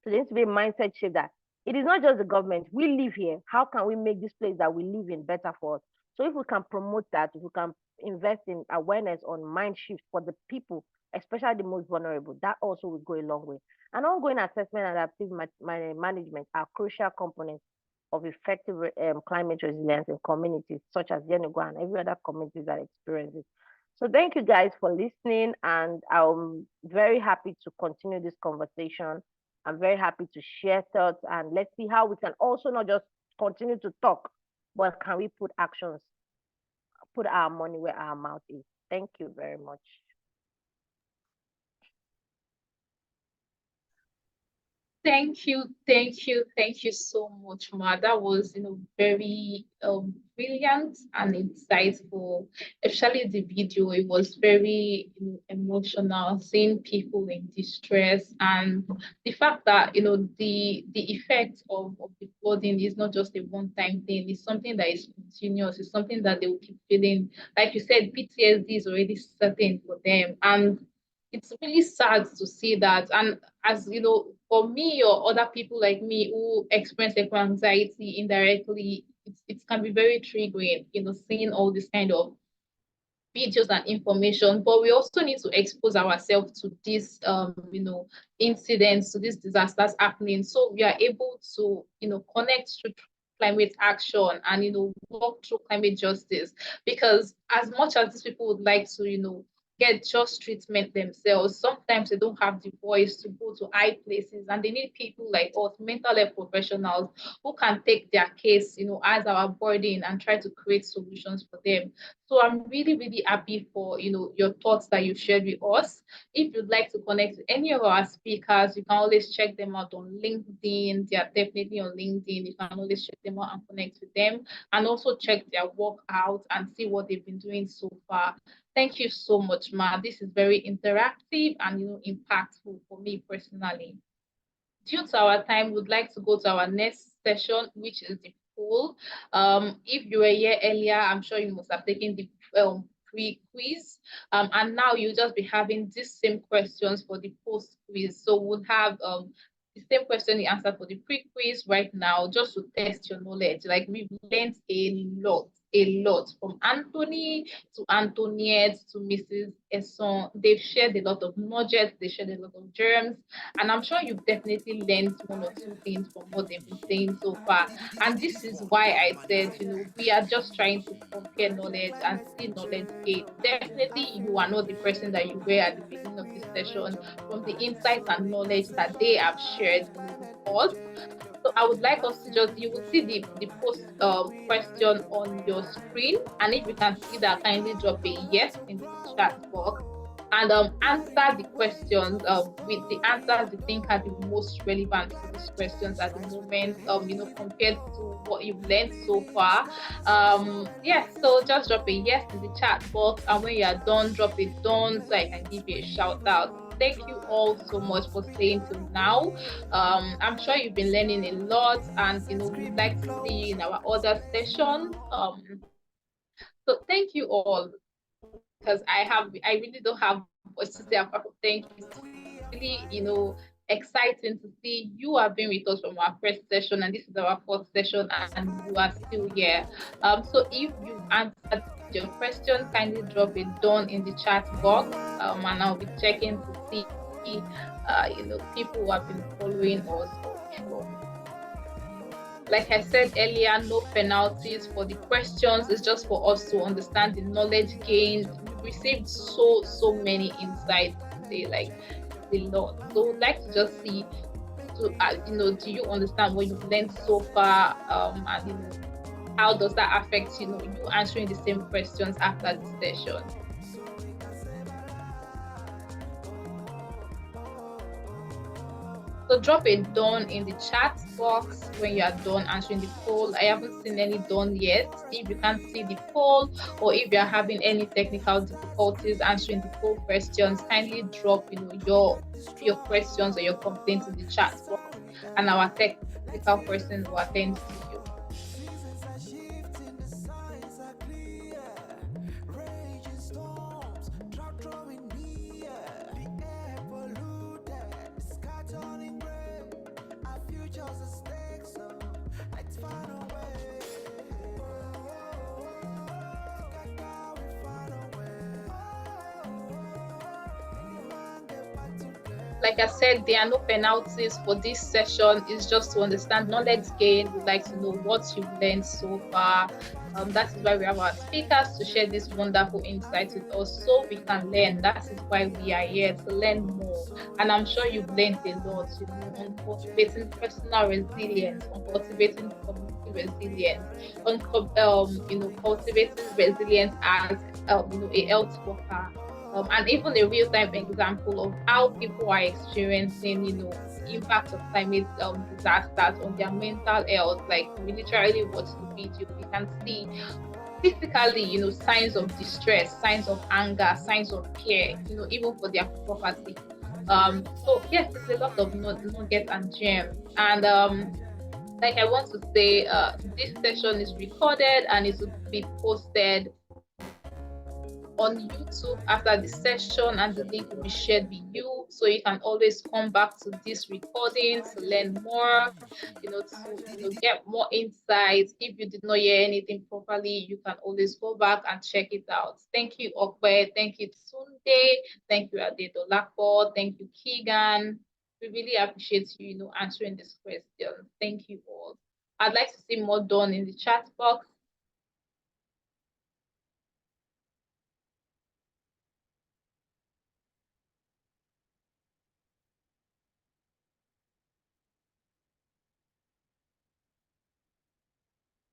So there needs to be a mindset shift that it is not just the government. We live here. How can we make this place that we live in better for us? So if we can promote that, if we can invest in awareness on mind shift for the people, especially the most vulnerable, that also will go a long way. And ongoing assessment and adaptive management are crucial components of effective climate resilience in communities such as Yenagoa and every other communities that experience it. So thank you guys for listening, and I'm very happy to continue this conversation. I'm very happy to share thoughts, and let's see how we can also not just continue to talk, but can we put actions, put our money where our mouth is. Thank you very much. Thank you so much, Ma. That was, very brilliant and insightful. Especially the video, it was very, emotional. Seeing people in distress and the fact that the effect of the flooding is not just a one-time thing. It's something that is continuous. It's something that they will keep feeling. Like you said, PTSD is already certain for them, and it's really sad to see that. And as for me or other people like me who experience anxiety indirectly, it can be very triggering, seeing all this kind of videos and information. But we also need to expose ourselves to these incidents, to these disasters happening, so we are able to connect to climate action and work through climate justice. Because as much as these people would like to get just treatment themselves, sometimes they don't have the voice to go to high places, and they need people like us, mental health professionals, who can take their case as our burden and try to create solutions for them. So I'm really, really happy for your thoughts that you shared with us. If you'd like to connect with any of our speakers, you can always check them out on LinkedIn. They are definitely on LinkedIn. You can always check them out and connect with them, and also check their work out and see what they've been doing so far. Thank you so much, Ma. This is very interactive and impactful for me personally. Due to our time, we'd like to go to our next session, which is the poll. If you were here earlier, I'm sure you must have taken the pre-quiz, and now you'll just be having these same questions for the post-quiz. So we'll have the same question you answered for the pre-quiz right now, just to test your knowledge. Like, we've learned a lot from Anthony to Antoniette to Mrs. Esson. They've shared a lot of nuggets, they shared a lot of germs, and I'm sure you've definitely learned one or two things from what they've been saying so far. And this is why I said, we are just trying to compare knowledge and see knowledge gain. Definitely, you are not the person that you were at the beginning of this session from the insights and knowledge that they have shared, with us. So I would like us to you will see the post question on your screen. And if you can see that, kindly drop a yes in the chat box and answer the questions with the answers you think are the most relevant to these questions at the moment, compared to what you've learned so far. So just drop a yes in the chat box, and when you are done, drop it done so I can give you a shout out. Thank you all so much for staying till now. I'm sure you've been learning a lot, and we'd like to see you in our other sessions. So thank you all, because I really don't have much to say apart from thank you. It's really, exciting to see you have been with us from our first session, and this is our fourth session, and you are still here. So if you answered your question, kindly drop it down in the chat box, and I'll be checking to see, people who have been following us or sure. Like I said earlier, no penalties for the questions. It's just for us to understand the knowledge gained. We've received so many insights today, like a lot. So we'd like to just see, do you understand what you've learned so far? And how does that affect you answering the same questions after the session? So drop it down in the chat box when you are done answering the poll. I haven't seen any done yet. If you can't see the poll, or if you are having any technical difficulties answering the poll questions, kindly drop your questions or your complaints in the chat box, and our technical person will attend to you. Like I said, there are no penalties for this session. It's just to understand knowledge gain. We'd like to know what you've learned so far. That is why we have our speakers to share this wonderful insight with us, so we can learn. That is why we are here, to learn more. And I'm sure you've learned a lot, on cultivating personal resilience, on cultivating community resilience, on cultivating resilience as a health worker. And even a real-time example of how people are experiencing, the impact of climate disasters on their mental health. Like, we literally watch the video, we can see physically, signs of distress, signs of anger, signs of fear, even for their property. So yes, there's a lot of nuggets and gems. And like I want to say, this session is recorded and it will be posted on YouTube after the session, and the link will be shared with you, so you can always come back to this recording to learn more, to get more insights. If you did not hear anything properly, you can always go back and check it out. Thank you, Okwe. Thank you, Tunde. Thank you, Adedolapo. Thank you, Keegan. We really appreciate you, answering this question. Thank you all. I'd like to see more done in the chat box.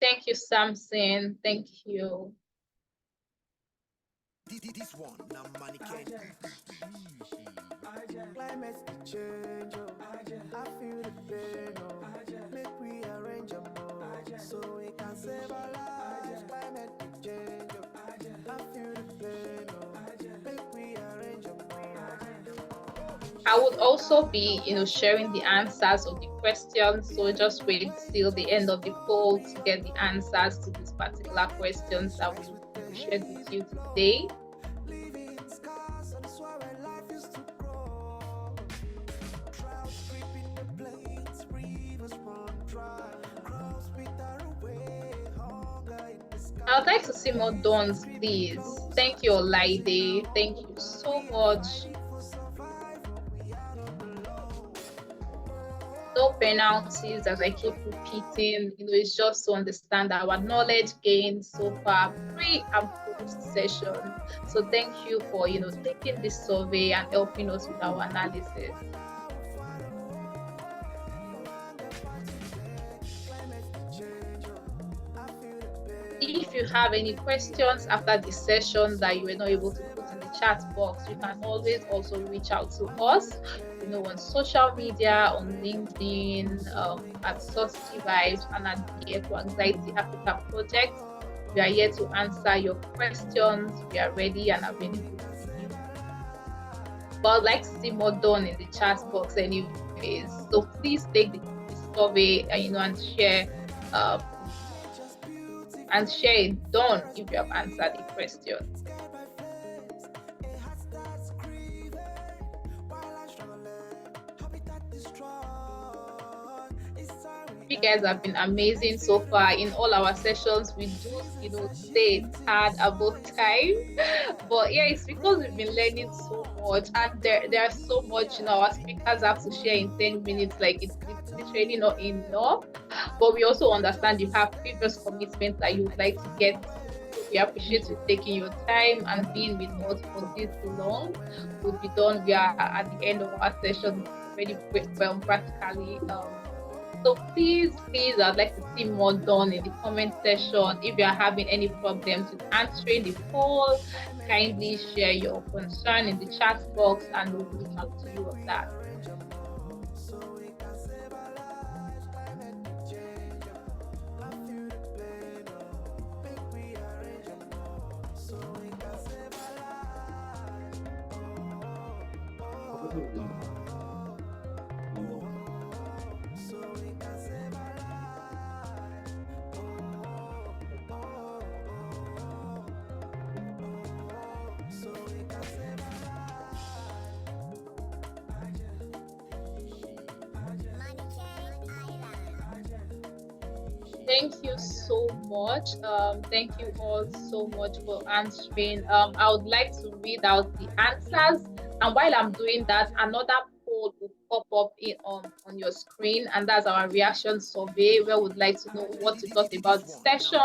Thank you, Samson. Thank you. This one, now money can climate change, I feel the pain, make we arrange a more, so we can save our lives. Climate change, I feel the pain, make we arrange a more. I would also be, sharing the answers of the questions. So just wait till the end of the poll to get the answers to these particular questions that we shared with you today. I would like to see more dons, please. Thank you, Olaide. Thank you so much. No penalties, as I keep repeating. It's just to understand our knowledge gained so far, pre and post session. So thank you for taking this survey and helping us with our analysis. If you have any questions after the session that you were not able to put in the chat box, you can always also reach out to us, on social media, on LinkedIn, at Society Vibes, and at the Eco Anxiety Africa Project. We are here to answer your questions. We are ready and available to you. But I'd like to see more done in the chat box anyways. So please take the survey, and share. And share it done if you have answered the question. You guys have been amazing so far in all our sessions. We do, say it's hard about time, but yeah, it's because we've been learning so much, and there's so much, our speakers have to share in 10 minutes. Like it's literally not enough. But we also understand you have previous commitments that you would like to get to. So we appreciate you taking your time and being with us for this long. We'll be done. We are at the end of our session already, practically. So please, I'd like to see more done in the comment section. If you are having any problems with answering the poll, kindly share your concern in the chat box and we'll reach out to you on that. Thank you so much. Thank you all so much for answering. I would like to read out the answers, and while I'm doing that, another poll will pop up on your screen, and that's our reaction survey, where we'd like to know what you thought about the session,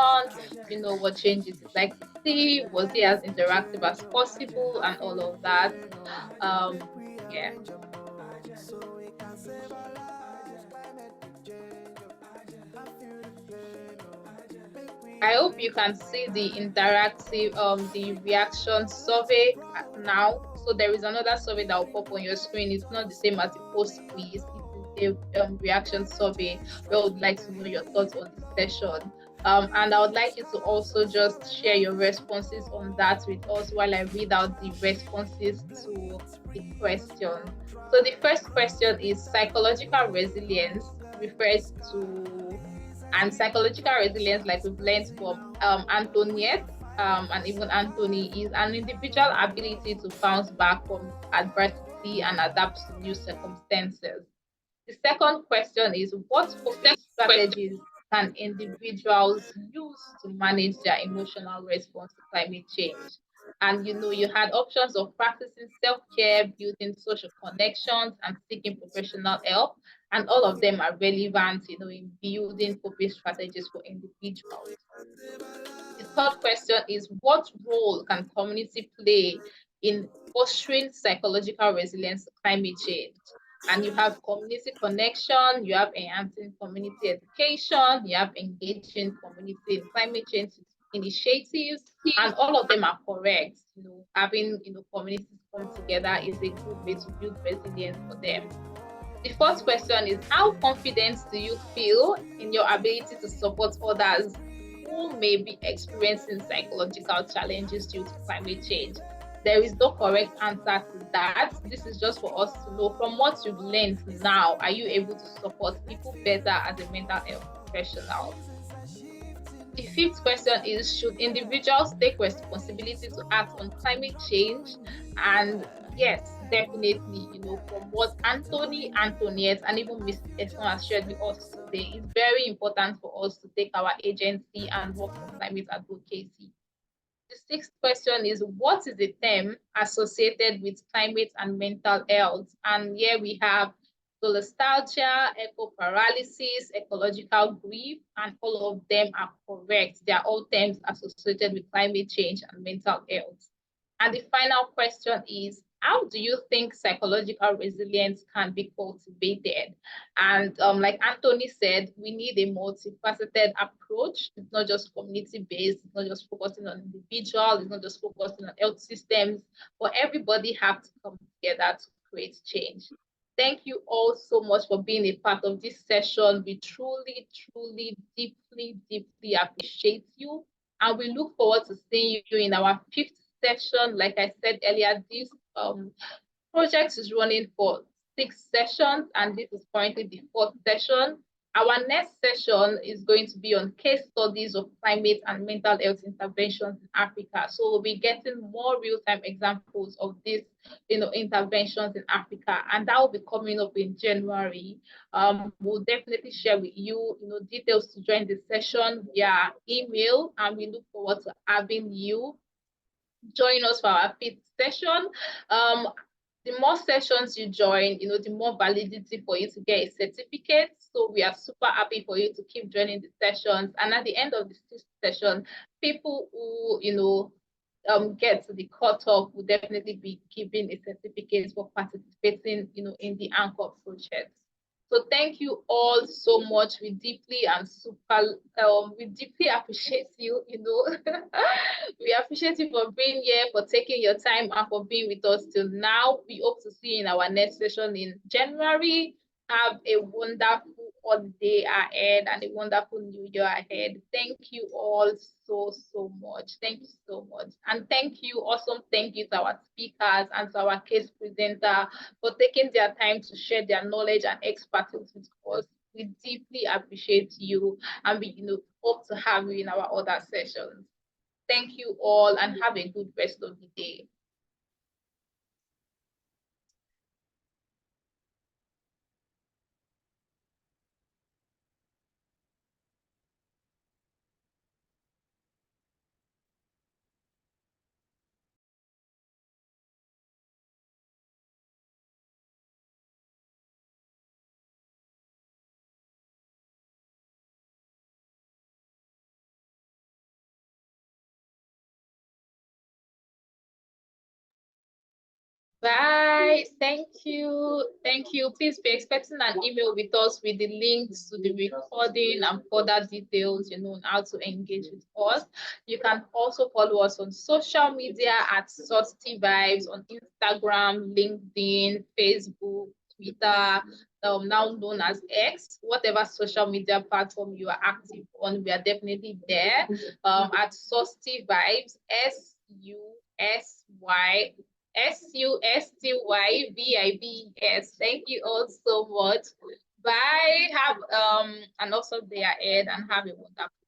what changes you'd like to see, was it as interactive as possible, and all of that. Yeah. I hope you can see the interactive, the reaction survey now. So there is another survey that will pop on your screen. It's not the same as the post quiz. It is a reaction survey where I would like to know your thoughts on the session. And I would like you to also just share your responses on that with us while I read out the responses to the question. So the first question is psychological resilience refers to, and psychological resilience, like we've learned from Antoniette and even Anthony, is an individual ability to bounce back from adversity and adapt to new circumstances. The second question is, what coping strategies can individuals use to manage their emotional response to climate change? And you had options of practicing self-care, building social connections, and seeking professional help. And all of them are relevant, in building coping strategies for individuals. The third question is, what role can community play in fostering psychological resilience to climate change? And you have community connection, you have enhancing community education, you have engaging community in climate change initiatives, and all of them are correct. Having communities come together is a good way to build resilience for them. The fourth question is, how confident do you feel in your ability to support others who may be experiencing psychological challenges due to climate change? There is no correct answer to that. This is just for us to know, from what you've learned now, are you able to support people better as a mental health professional? The fifth question is, should individuals take responsibility to act on climate change? And yes, definitely, from what Anthony, Antoniette, and even Ms. Esson has shared with us today, it's very important for us to take our agency and work for climate advocacy. The sixth question is, what is the term associated with climate and mental health? And here we have solastalgia, eco-paralysis, ecological grief, and all of them are correct. They are all terms associated with climate change and mental health. And the final question is, how do you think psychological resilience can be cultivated? And like Anthony said, we need a multifaceted approach. It's not just community-based, it's not just focusing on individuals, it's not just focusing on health systems, but everybody have to come together to create change. Thank you all so much for being a part of this session. We truly, truly, deeply, deeply appreciate you. And we look forward to seeing you in our fifth session. Like I said earlier, this project is running for 6 sessions, and this is currently the 4th session. Our next session is going to be on case studies of climate and mental health interventions in Africa. So we'll be getting more real-time examples of these, interventions in Africa, and that will be coming up in January. We'll definitely share with you, details to join the session via email, and we look forward to having you join us for our 5th session. The more sessions you join, the more validity for you to get a certificate. So we are super happy for you to keep joining the sessions. And at the end of the 6th session, people who, get to the cutoff will definitely be given a certificate for participating, in the Anchor project. So thank you all so much. We deeply appreciate you, we appreciate you for being here, for taking your time and for being with us till now. We hope to see you in our next session in January. Have a wonderful holiday ahead and a wonderful new year ahead. Thank you all so much. Thank you so much. And thank you to our speakers and to our case presenter for taking their time to share their knowledge and expertise with us. We deeply appreciate you, and we hope to have you in our other sessions. Thank you all and have a good rest of the day. Bye. Thank you. Thank you. Please be expecting an email with us with the links to the recording and further details, on how to engage with us. You can also follow us on social media at Saucy Vibes on Instagram, LinkedIn, Facebook, Twitter, now known as X. Whatever social media platform you are active on, we are definitely there. At Saucy Vibes, SUSTYVIBS. Thank you all so much. Bye. Have an awesome day ahead and have a wonderful